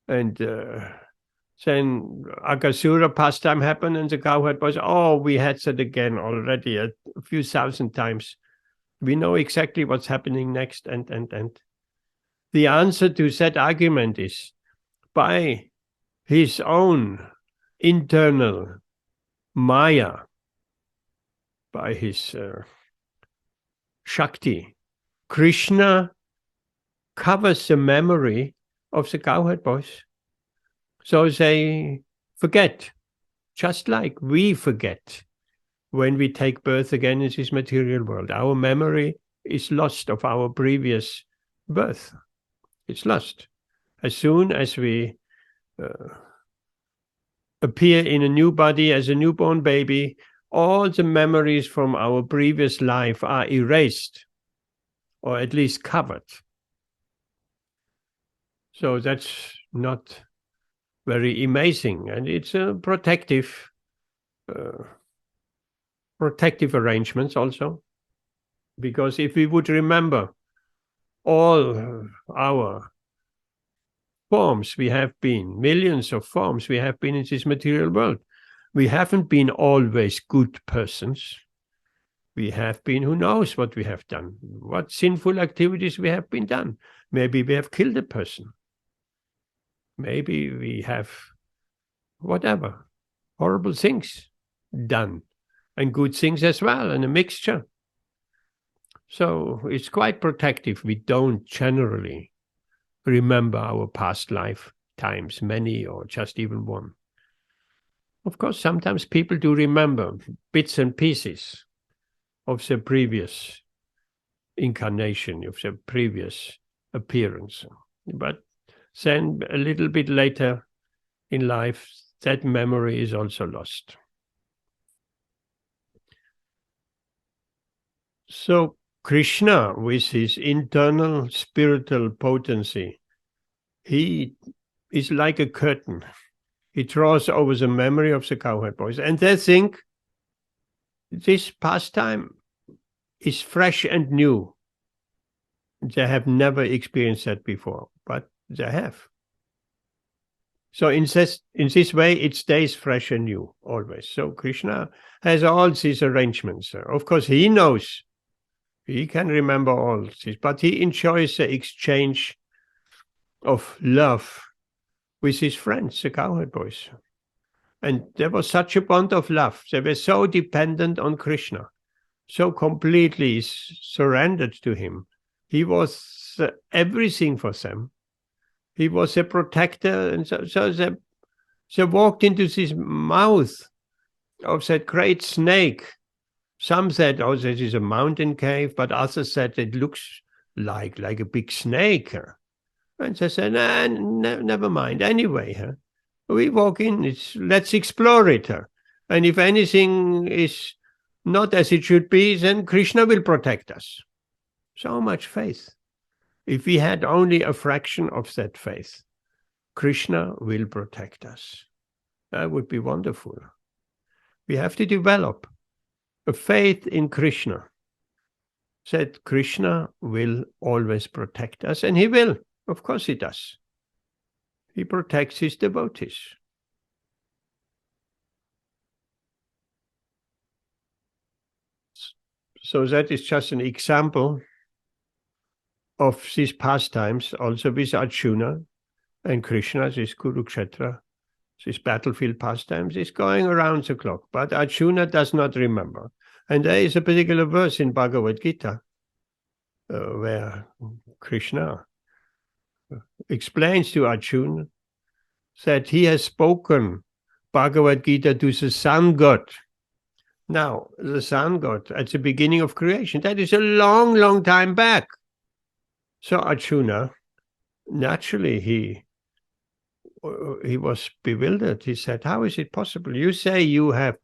And then Aghasura pastime happened and the cowherd boys, oh, we had that again already a few thousand times. We know exactly what's happening next. And the answer to that argument is, by his own internal Maya, by his Shakti, Krishna covers the memory of the cowherd boys. So they forget, just like we forget when we take birth again in this material world. Our memory is lost of our previous birth. It's lost. As soon as we appear in a new body as a newborn baby, all the memories from our previous life are erased, or at least covered. So that's not very amazing, and it's a protective arrangements also, because if we would remember all our forms we have been, millions of forms we have been in this material world, we haven't been always good persons. We have been, who knows what we have done, what sinful activities we have been done. Maybe we have killed a person. Maybe we have whatever, horrible things done, and good things as well, and a mixture. So it's quite protective. We don't generally remember our past lifetimes, many or just even one. Of course, sometimes people do remember bits and pieces of their previous incarnation, of their previous appearance. But then a little bit later in life, that memory is also lost. So Krishna, with his internal spiritual potency, he is like a curtain. He draws over the memory of the cowherd boys, and they think this pastime is fresh and new. They have never experienced that before, but they have. So in this way, it stays fresh and new always. So Krishna has all these arrangements. Of course, he knows. He can remember all this, but he enjoys the exchange of love with his friends, the cowherd boys. And there was such a bond of love. They were so dependent on Krishna, so completely surrendered to him. He was everything for them. He was a protector. And so they walked into this mouth of that great snake. Some said, oh, this is a mountain cave, but others said it looks like a big snake. And they said, nah, never mind. Anyway, we walk in, let's explore it. And if anything is not as it should be, then Krishna will protect us. So much faith. If we had only a fraction of that faith, Krishna will protect us. That would be wonderful. We have to develop a faith in Krishna, that Krishna will always protect us, and he will. Of course he does. He protects his devotees. So that is just an example of these pastimes, also with Arjuna and Krishna, this Kurukshetra, this battlefield pastimes is going around the clock, but Arjuna does not remember. And there is a particular verse in Bhagavad Gītā where Krishna explains to Arjuna that he has spoken Bhagavad Gītā to the sun god. Now, the sun god at the beginning of creation, that is a long, long time back. So Arjuna, naturally, he was bewildered. He said, how is it possible? You say you have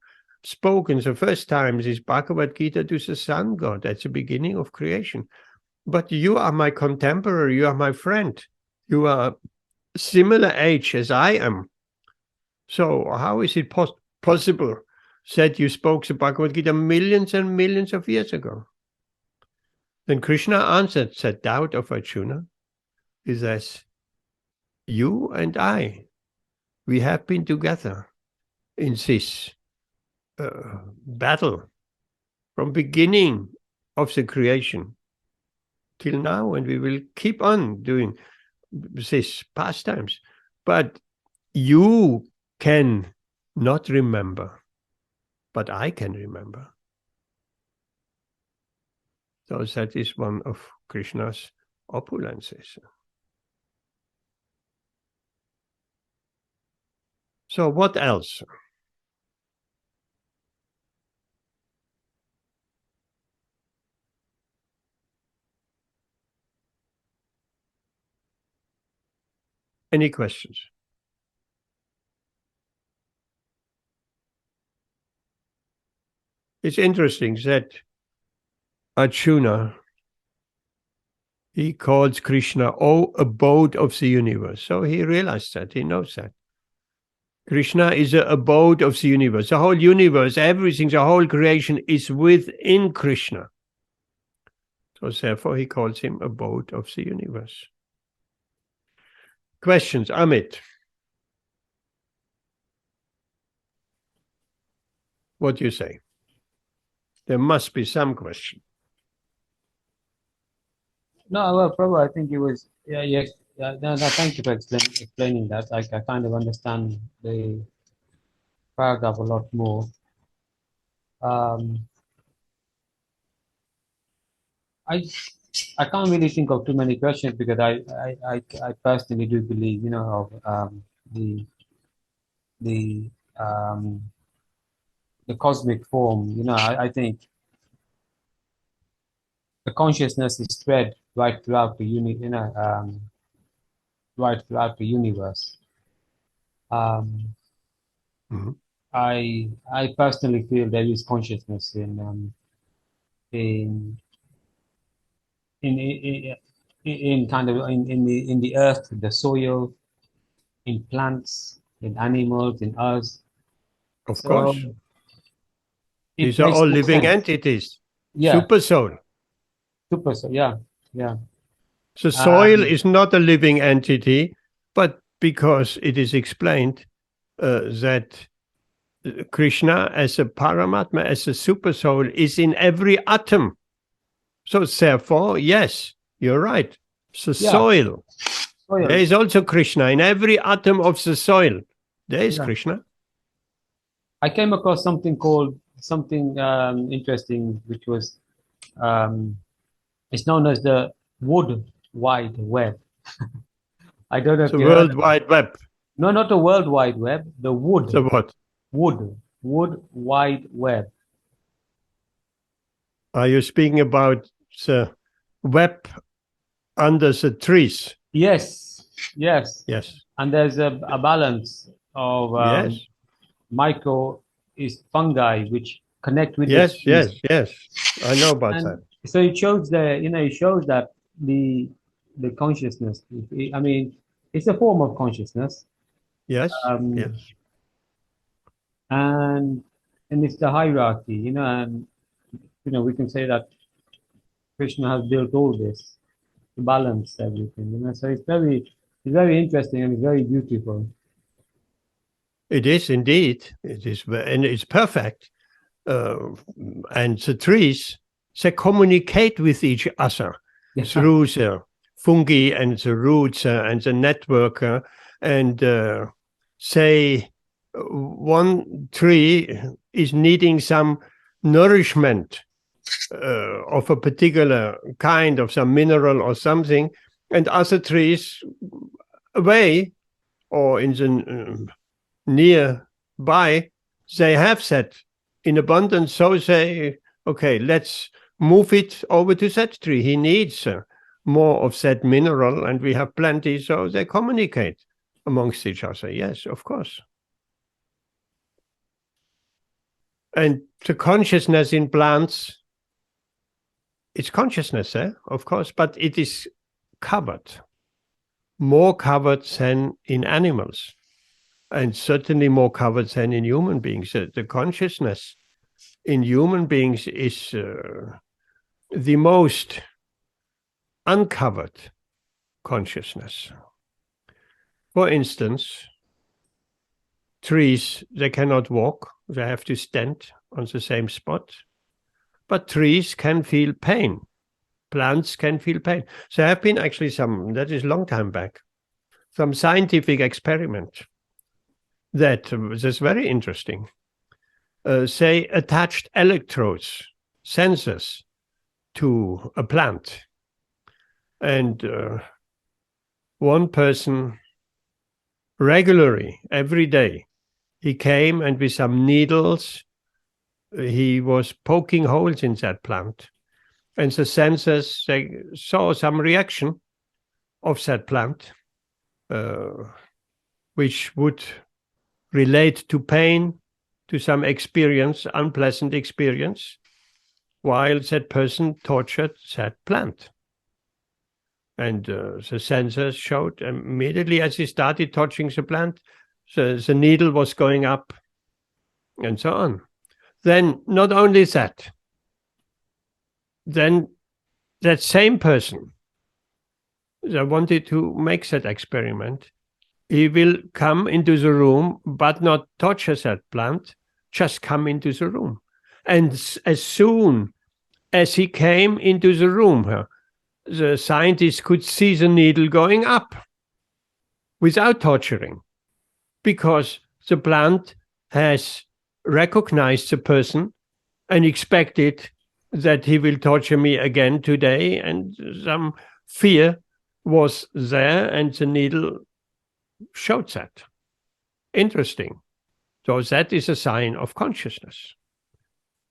spoken the first time this Bhagavad Gītā to the sun god at the beginning of creation. But you are my contemporary, you are my friend. You are similar age as I am. So how is it possible that you spoke the Bhagavad Gītā millions and millions of years ago? Then Krishna answered that doubt of Arjuna. He says, you and I, we have been together in this battle from beginning of the creation till now, and we will keep on doing this pastimes. But you can not remember, but I can remember. So that is one of Krishna's opulences. So what else? Any questions? It's interesting that Arjuna, he calls Krishna, oh, abode of the universe. So he realized that, he knows that. Krishna is the abode of the universe. The whole universe, everything, the whole creation is within Krishna. So therefore he calls him abode of the universe. Questions, Amit? What do you say? There must be some question. No, well, Prabhu, I think it was, yes. No, thank you for explaining that. I kind of understand the paragraph a lot more. I can't really think of too many questions because I personally do believe, of the cosmic form. I think the consciousness is spread right throughout the right throughout the universe. Mhm. I personally feel there is consciousness in in in kind of in the earth, the soil, in plants, in animals, in us. Of So course. it These are makes all more living sense. entities. Yeah, Super soul. super. So yeah, yeah. The soil Um, is not a living entity, but because it is explained that Krishna as a Paramatma, as a super soul, is in every atom. So therefore, yes, you're right. The yeah, soil. There soil. is also Krishna in every atom of the soil. There is Yeah. Krishna. I came across something called something interesting, which was um, it's known as the Wood Wide Web. I don't know if The you heard World of it. Wide Web. No, not the World Wide Web, the So what? Wood Wide Web. Are you speaking about the web under the trees? Yes, yes. Yes. And there's a balance of Yes. micro is fungi which connect with the Yes. trees. Yes. Yes. I know about And that. so it shows it shows that the consciousness, I mean, it's a form of consciousness. Yes. Um, Yes. and it's the hierarchy, and we can say that Krishna has built all this to balance everything. So it's very interesting and it's very beautiful. It is indeed. It is, and it's perfect. And the trees, they communicate with each other Yeah, through the fungi and the roots and the network. And say one tree is needing some nourishment of a particular kind of some mineral or something, and other trees away or in the nearby, they have that in abundance. So they, okay, let's move it over to that tree. He needs more of that mineral, and we have plenty. So they communicate amongst each other. Yes, of course. And the consciousness in plants, it's consciousness, of course, but it is covered, more covered than in animals, and certainly more covered than in human beings. The consciousness in human beings is the most uncovered consciousness. For instance, trees, they cannot walk, they have to stand on the same spot, but trees can feel pain. Plants can feel pain. There have been actually some, that is a long time back, some scientific experiment that is very interesting. Say attached electrodes, sensors to a plant. And one person regularly, every day, he came and with some needles, he was poking holes in that plant. And the sensors, they saw some reaction of that plant, which would relate to pain, to some experience, unpleasant experience, while that person tortured that plant. And the sensors showed immediately as he started touching the plant, the needle was going up and so on. Then not only that, then that same person that wanted to make that experiment, he will come into the room, but not touch that plant, just come into the room. And as soon as he came into the room, the scientists could see the needle going up without torturing, because the plant has recognized the person and expected that he will torture me again today, and some fear was there, and the needle showed that. Interesting. So that is a sign of consciousness.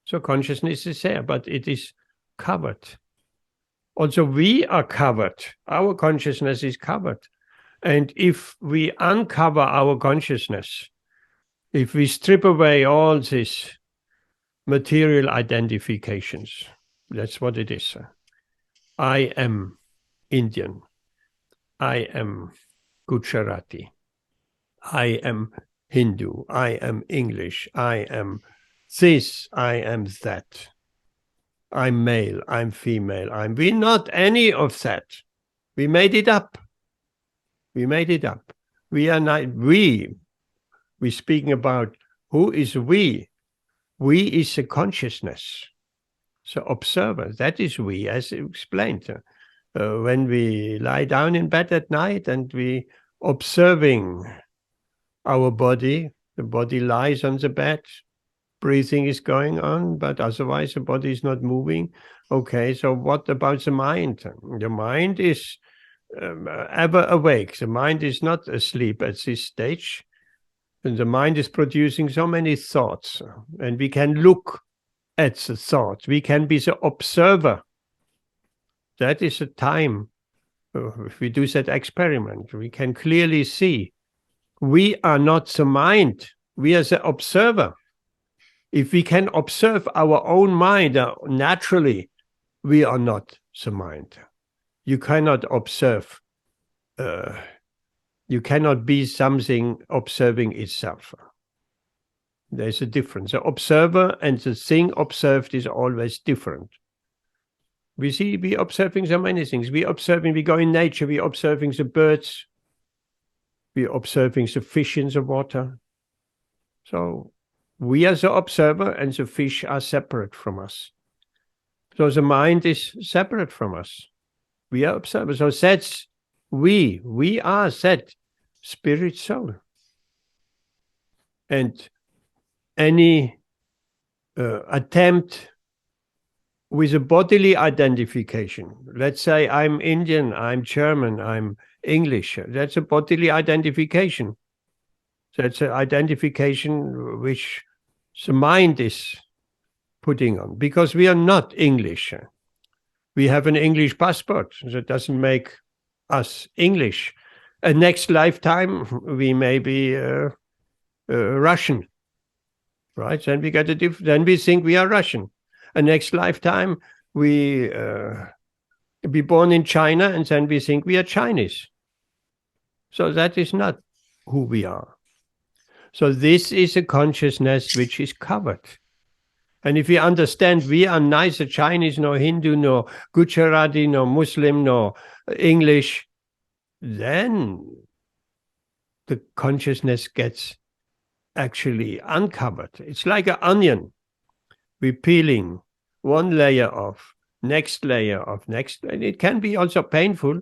So consciousness is there, but it is covered. Also, we are covered. Our consciousness is covered. And if we uncover our consciousness, If we strip away all these material identifications, that's what it is. I am Indian. I am Gujarati. I am Hindu. I am English. I am this. I am that. I'm male. I'm female. We're not any of that. We made it up. We made it up. We are not we. We're speaking about who is we. We is a consciousness. So observer, that is we, as explained. When we lie down in bed at night and we observing our body, the body lies on the bed, breathing is going on, but otherwise the body is not moving. Okay, so what about the mind? The mind is ever awake. The mind is not asleep at this stage. And the mind is producing so many thoughts, and we can look at the thoughts. We can be the observer. That is a time, if we do that experiment, we can clearly see we are not the mind. We are the observer. If we can observe our own mind naturally, we are not the mind. You cannot observe. You cannot be something observing itself. There's a difference. The observer and the thing observed is always different. We observing so many things. We go in nature, we observing the birds, we observing the fish in the water. So we are the observer and the fish are separate from us. So the mind is separate from us. We are observers. So that's we are that spirit soul. And any attempt with a bodily identification, let's say I'm Indian, I'm German, I'm English, that's a bodily identification. That's an identification which the mind is putting on, because we are not English. We have an English passport, that doesn't make us English. A next lifetime, we may be Russian, right? Then we get then we think we are Russian. A next lifetime, we be born in China, and then we think we are Chinese. So that is not who we are. So this is a consciousness which is covered. And if we understand we are neither Chinese, nor Hindu, nor Gujarati, nor Muslim, nor English, then the consciousness gets actually uncovered. It's like an onion. We're peeling one layer off, next layer off, next. And it can be also painful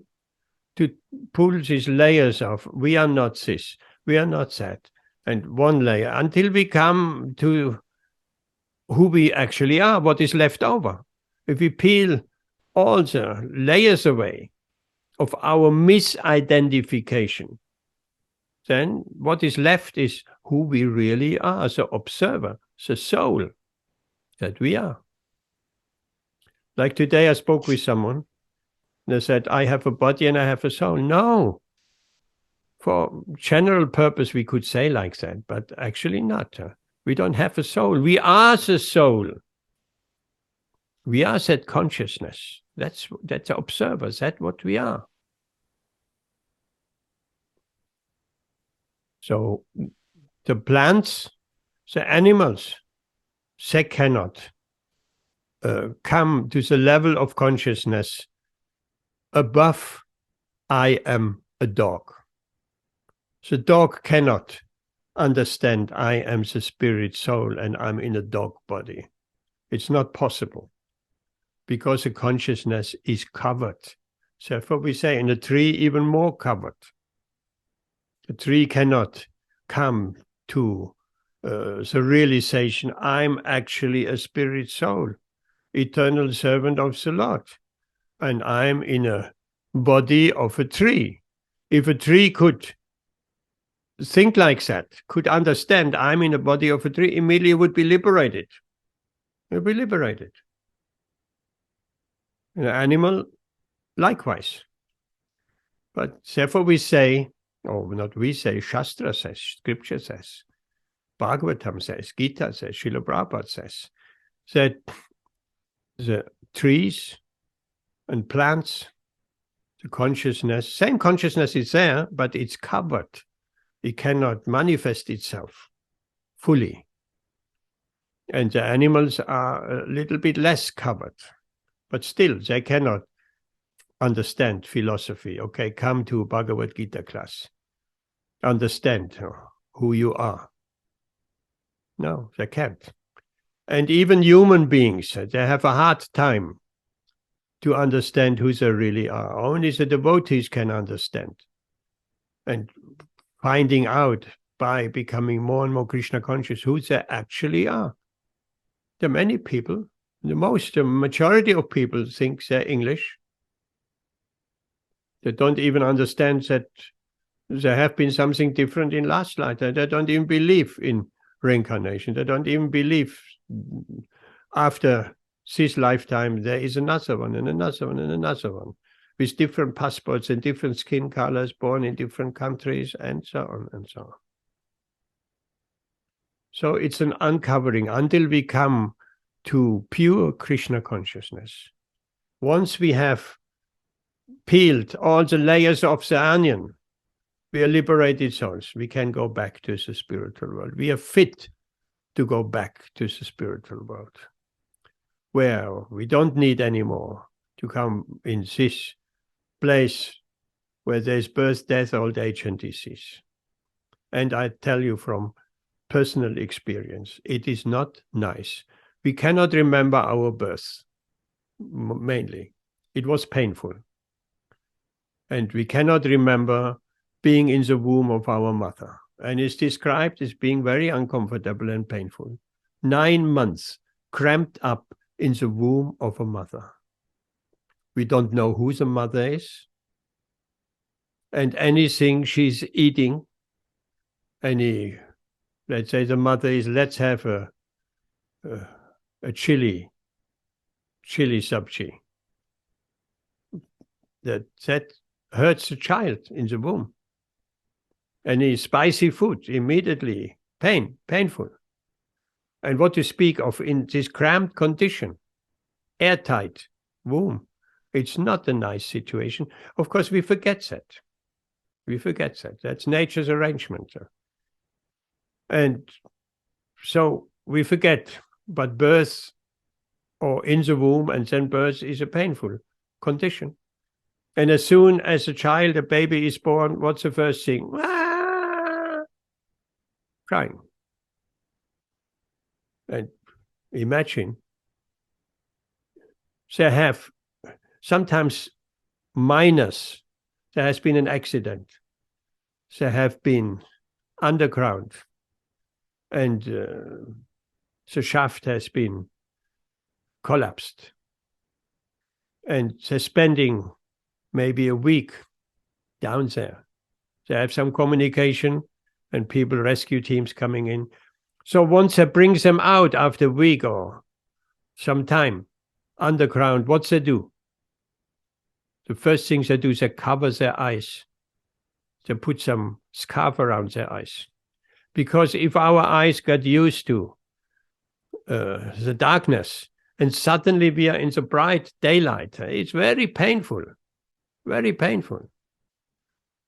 to pull these layers off. We are not this, we are not that. And one layer until we come to who we actually are, what is left over. If we peel all the layers away of our misidentification, then what is left is who we really are, the observer, the soul that we are. Like today I spoke with someone, and they said, I have a body and I have a soul. No. For general purpose, we could say like that, but actually not. We don't have a soul. We are the soul. We are that consciousness. That's the observer. That's what we are. So the plants, the animals, they cannot come to the level of consciousness above I am a dog. The dog cannot understand I am the spirit soul and I'm in a dog body. It's not possible because the consciousness is covered. Therefore we say in a tree even more covered. A tree cannot come to the realization I'm actually a spirit soul, eternal servant of the Lord, and I'm in a body of a tree. If a tree could think like that, could understand I'm in a body of a tree, immediately would be liberated. It would be liberated. An animal, likewise. But therefore we say, or not we say, Shastra says, Scripture says, Bhagavatam says, Gita says, Srila Prabhupada says, that the trees and plants, the consciousness, same consciousness is there, but it's covered. It cannot manifest itself fully. And the animals are a little bit less covered, but still they cannot understand philosophy. Okay, come to Bhagavad Gītā class. Understand who you are. No, they can't. And even human beings, they have a hard time to understand who they really are. Only the devotees can understand. And finding out by becoming more and more Krishna conscious who they actually are. There are many people, the majority of people think they're English. They don't even understand that there have been something different in last life. They don't even believe in reincarnation. They don't even believe after this lifetime there is another one and another one and another one, with different passports and different skin colors, born in different countries, and so on and so on. So it's an uncovering until we come to pure Krishna consciousness. Once we have peeled all the layers of the onion, we are liberated souls. We can go back to the spiritual world. We are fit to go back to the spiritual world, where we don't need anymore to come in this place where there's birth, death, old age, and disease. And I tell you from personal experience, it is not nice. We cannot remember our birth, mainly. It was painful. And we cannot remember being in the womb of our mother. And it's described as being very uncomfortable and painful. 9 months cramped up in the womb of a mother. We don't know who the mother is. And anything she's eating, let's say the mother is, let's have a chili sabji. That hurts the child in the womb. Any spicy food, immediately painful. And what to speak of in this cramped condition, airtight womb, it's not a nice situation. Of course, we forget that. We forget that. That's nature's arrangement. And so we forget, but birth or in the womb and then birth is a painful condition. And as soon as a baby is born, what's the first thing? Crying. And imagine, they have sometimes minors. There has been an accident. There have been underground. And the shaft has been collapsed. And they're spending maybe a week down there. They have some communication and people, rescue teams coming in. So once it brings them out after a week or some time underground, what they do? The first thing they do is they cover their eyes. They put some scarf around their eyes. Because if our eyes got used to the darkness and suddenly we are in the bright daylight, it's very painful. Very painful.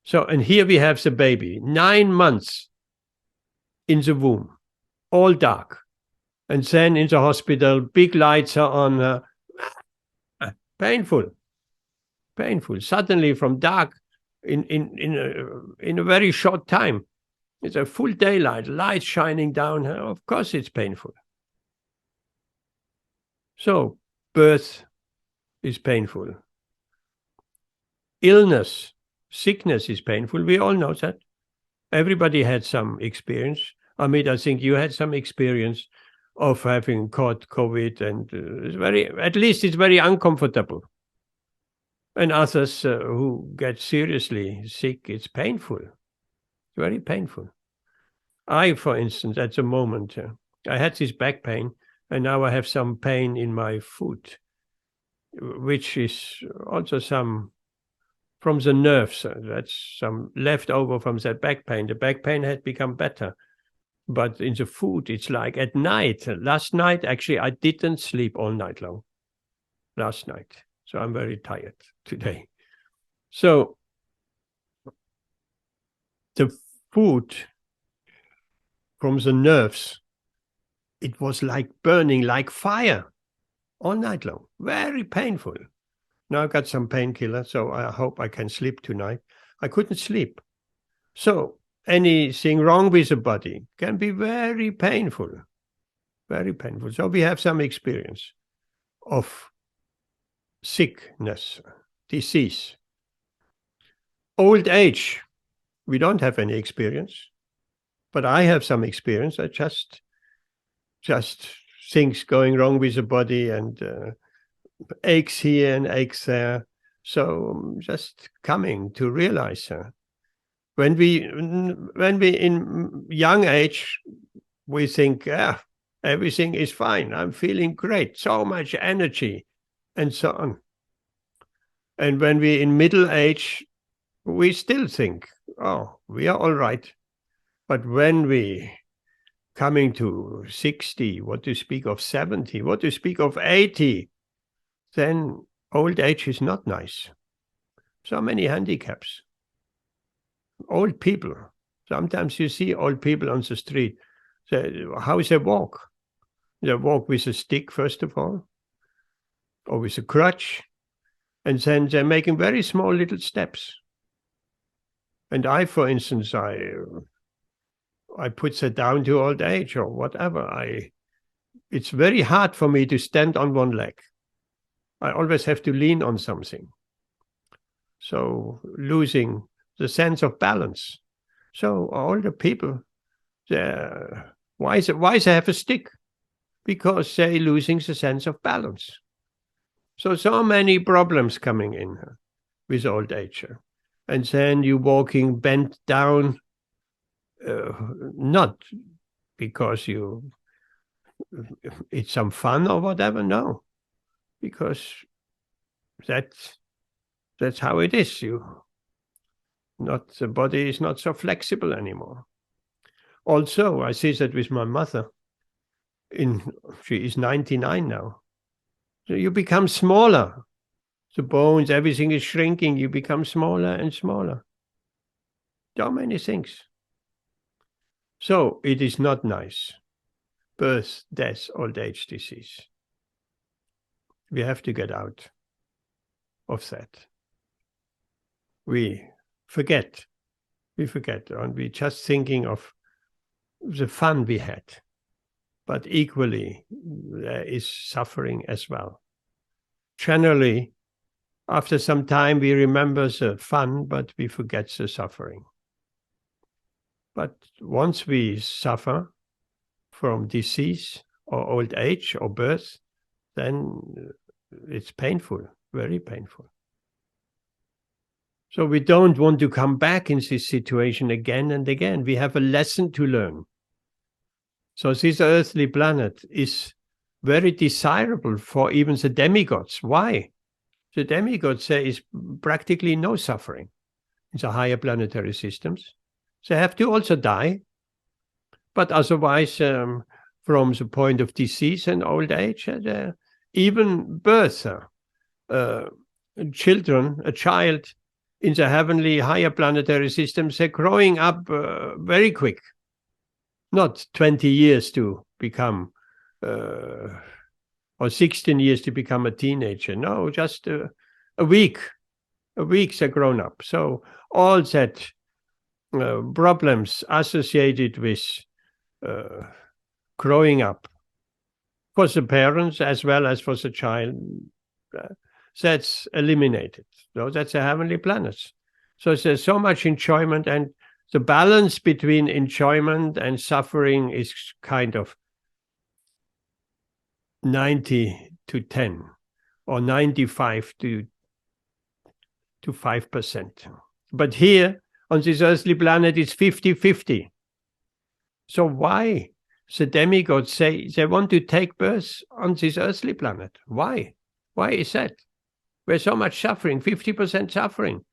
So, and here we have the baby, 9 months in the womb, all dark. And then in the hospital, big lights are on. Painful. Painful. Suddenly from dark in a very short time, it's a full daylight, light shining down. Of course it's painful. So, birth is painful. Illness, sickness is painful. We all know that. Everybody had some experience. Amit, I think you had some experience of having caught COVID, and at least it's very uncomfortable. And others who get seriously sick, it's painful. It's very painful. I, for instance, at the moment, I had this back pain, and now I have some pain in my foot, which is also some from the nerves. That's some leftover from that back pain. The back pain had become better. But in the food, it's like at night. Last night, actually, I didn't sleep all night long. Last night. So I'm very tired today. So the food from the nerves, it was like burning like fire all night long. Very painful. Now I got some painkiller, so I hope I can sleep tonight. I couldn't sleep. So anything wrong with the body can be very painful. Very painful. So we have some experience of sickness, disease. Old age, we don't have any experience, but I have some experience. I just things going wrong with the body and aches here and aches there. So just coming to realize when we in young age, we think, everything is fine. I'm feeling great, so much energy, and so on. And when we in middle age, we still think, oh, we are all right. But when we coming to 60, what to speak of 70, what to speak of 80, then old age is not nice. So many handicaps. Old people. Sometimes you see old people on the street. How is they walk? They walk with a stick, first of all, or with a crutch, and then they're making very small little steps. And I, for instance, I put that down to old age or whatever. It's very hard for me to stand on one leg. I always have to lean on something. So losing the sense of balance. So all the people, why they have a stick? Because they're losing the sense of balance. So many problems coming in with old age. And then you walking bent down, not because it's some fun or whatever, no. Because that's how it is. The body is not so flexible anymore. Also, I see that with my mother. She is 99 now. So you become smaller. The bones, everything is shrinking. You become smaller and smaller. So many things. So it is not nice. Birth, death, old age, disease. We have to get out of that. We forget, and we're just thinking of the fun we had. But equally, there is suffering as well. Generally, after some time, we remember the fun, but we forget the suffering. But once we suffer from disease or old age or birth, then it's painful, very painful. So we don't want to come back in this situation again and again. We have a lesson to learn. So this earthly planet is very desirable for even the demigods. Why? The demigods say is practically no suffering in the higher planetary systems. They have to also die, but otherwise, from the point of disease and old age, even birth, a child in the heavenly higher planetary systems, they're growing up very quick. Not 20 years to become, or 16 years to become a teenager. No, just a week. A week they're grown up. So all that problems associated with growing up for the parents as well as for the child, that's eliminated. So that's the heavenly planets. So there's so much enjoyment, and the balance between enjoyment and suffering is kind of 90 to 10 or 95 to 5%. But here on this earthly planet, it's 50-50. So why the demigods say they want to take birth on this earthly planet? Why? Why is that? There's so much suffering, 50% suffering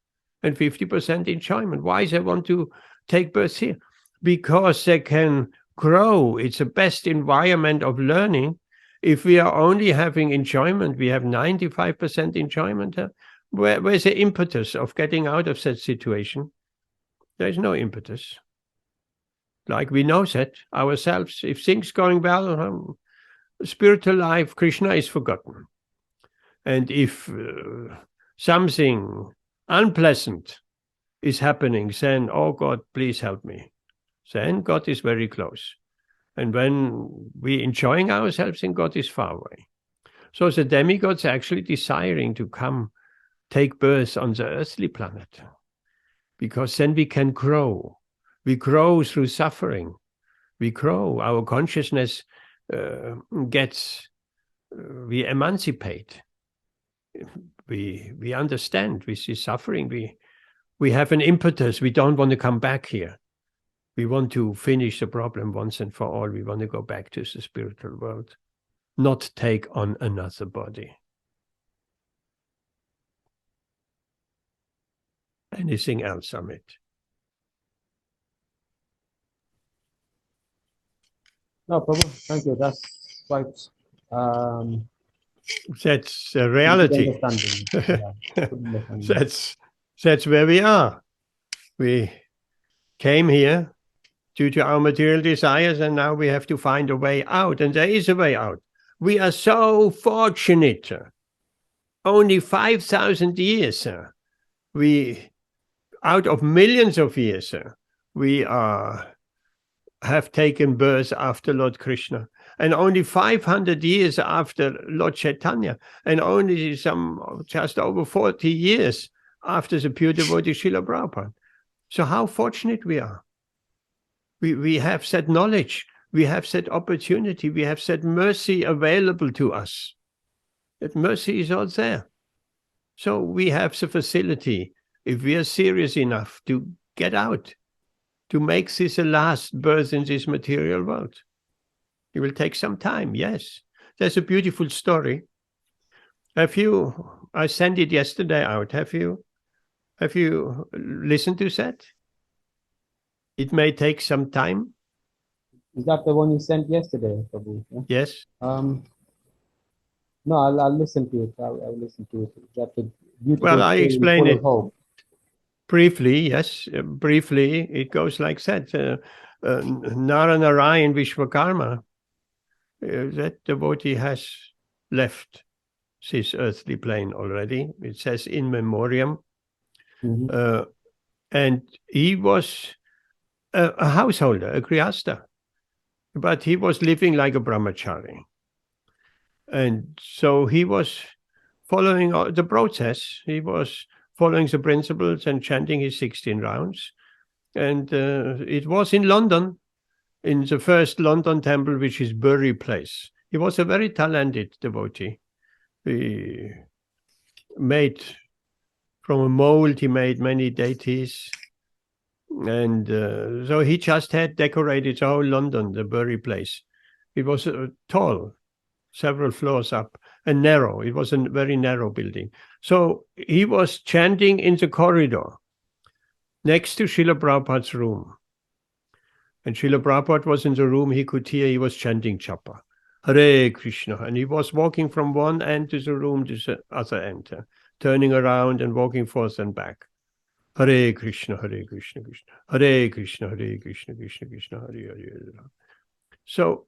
and 50% enjoyment. Why they want to take birth here? Because they can grow. It's the best environment of learning. If we are only having enjoyment, we have 95% enjoyment. Where's the impetus of getting out of that situation? There is no impetus. Like we know that ourselves, if things going well, spiritual life, Krishna is forgotten. And if something unpleasant is happening, then, oh God, please help me. Then God is very close. And when we're enjoying ourselves, then God is far away. So the demigods are actually desiring to come, take birth on the earthly planet, because then we can grow. We grow through suffering. We grow. Our consciousness we emancipate. We understand. We see suffering. We have an impetus. We don't want to come back here. We want to finish the problem once and for all. We want to go back to the spiritual world, not take on another body. Anything else, Amit? No, Prabhu, thank you. That's quite that's a reality. good understanding. Yeah, good understanding. That's where we are. We came here due to our material desires, and now we have to find a way out, and there is a way out. We are so fortunate. Only 5,000 years, we, out of millions of years, we have taken birth after Lord Krishna, and only 500 years after Lord Chaitanya, and only just over 40 years after the pure devotee Srila Prabhupada. So how fortunate we are. We have that knowledge, we have that opportunity, we have that mercy available to us. That mercy is all there. So we have the facility, if we are serious enough, to get out, to make this a last birth in this material world. It will take some time, yes. There's a beautiful story. I sent it yesterday out. Have you listened to that? It may take some time. Is that the one you sent yesterday, Prabhu? Yeah? Yes. No, I'll listen to it. I'll listen to it. That's a beautiful Well, I story explain full it of hope. briefly. Yes, briefly. It goes like that. Narayana Vishwakarma, that devotee has left this earthly plane already. It says in memoriam. Mm-hmm. And he was a householder, a grihasta, but he was living like a brahmachari. And so he was following the process. He was following the principles and chanting his 16 rounds. And it was in London, in the first London temple, which is Bury Place. He was a very talented devotee. He made, from a mold, he made many deities. And so he just had decorated the whole London, the Bury Place. It was tall, several floors up, and narrow. It was a very narrow building. So he was chanting in the corridor next to Srila Prabhupada's room. And Srila Prabhupada was in the room, he could hear he was chanting japa, Hare Krishna. And he was walking from one end to the room to the other end, turning around and walking forth and back. Hare Krishna, Hare Krishna, Krishna, Hare Krishna, Hare Krishna, Krishna Krishna, Hare Hare. So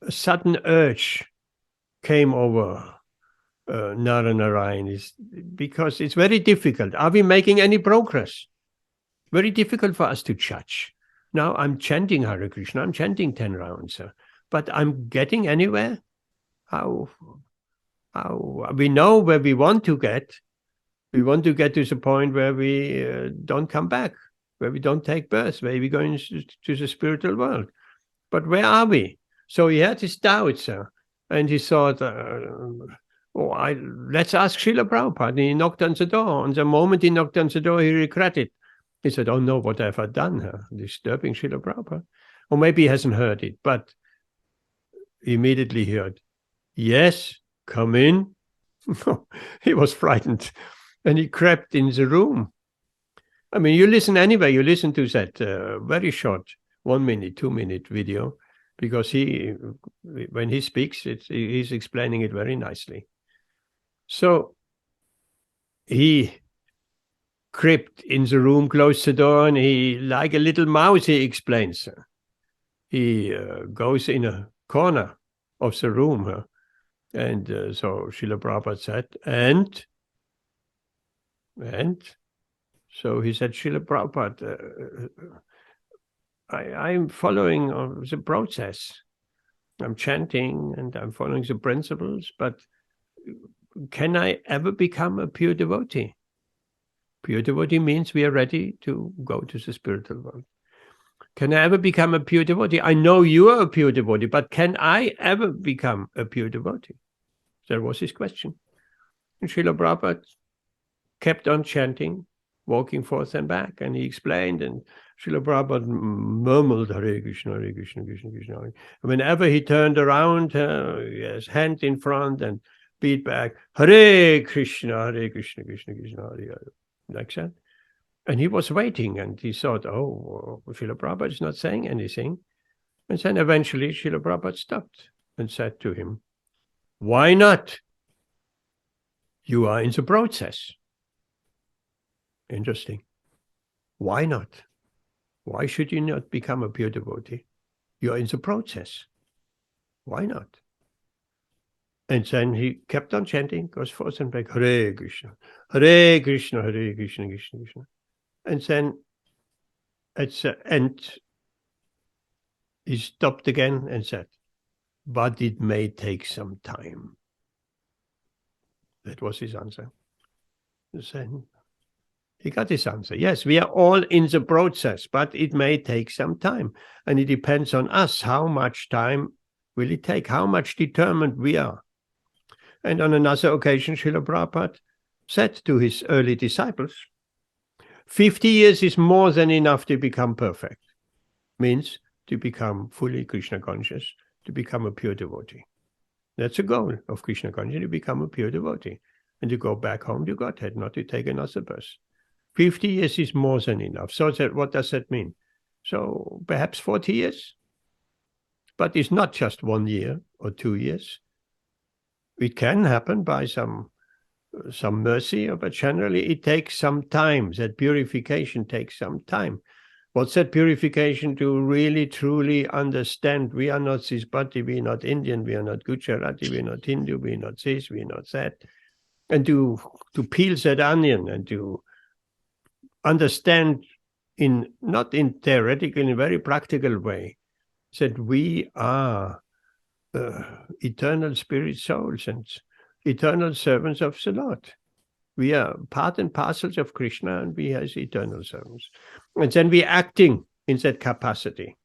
a sudden urge came over Narayana, because it's very difficult. Are we making any progress? Very difficult for us to judge. Now I'm chanting Hare Krishna, I'm chanting 10 rounds, but I'm getting anywhere? How we know where we want to get. We want to get to the point where we don't come back, where we don't take birth, where we go into the spiritual world. But where are we? So he had his doubts, and he thought, let's ask Srila Prabhupada. And he knocked on the door. On the moment he knocked on the door, he regretted. He said, oh no, what have I done? Disturbing Srila Prabhupada. Or maybe he hasn't heard it, but he immediately heard, yes, come in. He was frightened. And he crept in the room. I mean, you listen anyway, you listen to that very short 1 minute, 2 minute video, because when he speaks, he's explaining it very nicely. So he crept in the room, closed the door, and he, like a little mouse, he explains. He goes in a corner of the room, and so Srila Prabhupada said, and so he said, Srila Prabhupada, I'm following the process. I'm chanting and I'm following the principles, but can I ever become a pure devotee? Pure devotee means we are ready to go to the spiritual world. Can I ever become a pure devotee? I know you are a pure devotee, but can I ever become a pure devotee? That was his question. And Srila Prabhupada kept on chanting, walking forth and back, and he explained, and Srila Prabhupada murmured, Hare Krishna, Hare Krishna, Krishna Krishna. And whenever he turned around, his hand in front and beat back, Hare Krishna, Hare Krishna, Krishna Krishna, Hare Hare, like that. And he was waiting, and he thought, oh, Srila Prabhupada is not saying anything. And then eventually Srila Prabhupada stopped and said to him, why not? You are in the process. Interesting. Why not? Why should you not become a pure devotee? You are in the process. Why not? And then he kept on chanting, goes forth and back, Hare Krishna, Hare Krishna, Hare Krishna, Krishna Krishna. And then at the end, he stopped again and said, but it may take some time. That was his answer. Then he got his answer. Yes, we are all in the process, but it may take some time. And it depends on us. How much time will it take? How much determined we are? And on another occasion, Srila Prabhupada said to his early disciples, 50 years is more than enough to become perfect. Means to become fully Krishna conscious, to become a pure devotee. That's the goal of Krishna consciousness, to become a pure devotee. And to go back home to Godhead, not to take another birth. 50 years is more than enough. So what does that mean? So perhaps 40 years? But it's not just 1 year or 2 years. It can happen by some mercy, but generally it takes some time. That purification takes some time. What's that purification? To really, truly understand we are not this body, we are not Indian, we are not Gujarati, we are not Hindu, we are not this, we are not that. And to peel that onion and to understand not in theoretical, in a very practical way, that we are eternal spirit souls and eternal servants of the Lord. We are part and parcels of Krishna, and we as eternal servants. And then we are acting in that capacity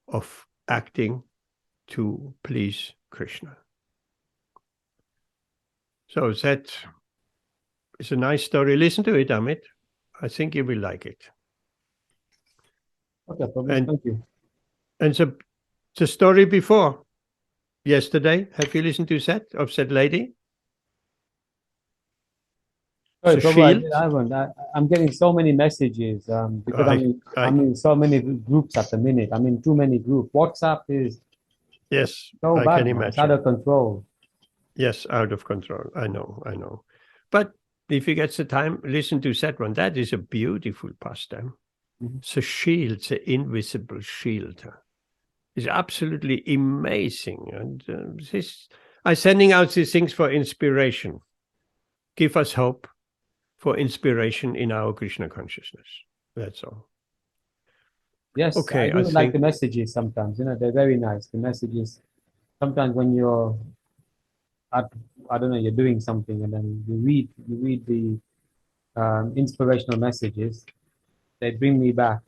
of acting to please Krishna. So that is a nice story. Listen to it, Amit. I think you will like it. Okay, thank you. And the story before, yesterday, have you listened to that, of that lady? Sorry, Prabhu, I haven't. I'm getting so many messages because I'm in so many groups at the minute. I'm in too many groups. WhatsApp is so bad. Can imagine. It's out of control. Yes, out of control. I know. But if you get the time, listen to that one. That is a beautiful pastime. Mm-hmm. The shield, the invisible shield, is absolutely amazing. And I'm sending out these things for inspiration. Give us hope for inspiration in our Krishna consciousness. That's all. Yes, okay, I do like the messages sometimes. They're very nice. The messages, sometimes when you're you're doing something and then you read the inspirational messages, they bring me back.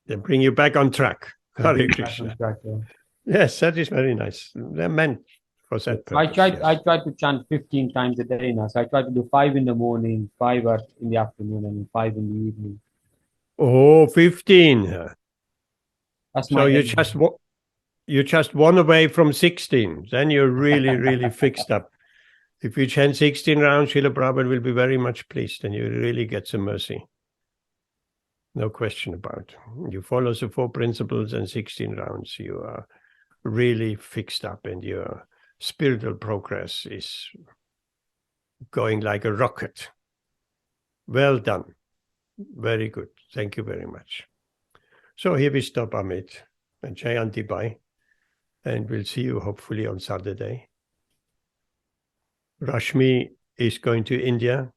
They bring you back on track. Hare Krishna. Track, yeah. Yes, that is very nice. They're meant for that purpose. I try to chant 15 times a day now. So I try to do 5 in the morning, 5 in the afternoon, and 5 in the evening. Oh, 15. That's so you're just one away from 16. Then you're really, really fixed up. If you chant 16 rounds, Srila Prabhupada will be very much pleased, and you really get some mercy. No question about it. You follow the 4 principles and 16 rounds, you are really fixed up, and your spiritual progress is going like a rocket. Well done. Very good. Thank you very much. So here we stop, Amit, and Jayanti, bye. And we'll see you hopefully on Saturday. Rashmi is going to India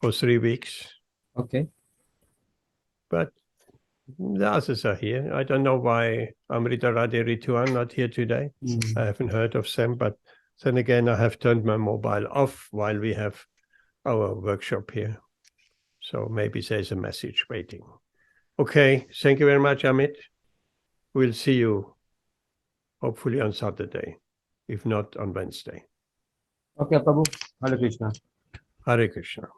for 3 weeks. Okay. But the others are here. I don't know why Amrita Radhe Ritu are not here today. I haven't heard of them, but then again, I have turned my mobile off while we have our workshop here. So maybe there's a message waiting. Okay, thank you very much, Amit. We'll see you hopefully on Saturday, if not on Wednesday. Okay, Prabhu. Hare Krishna. Hare Krishna.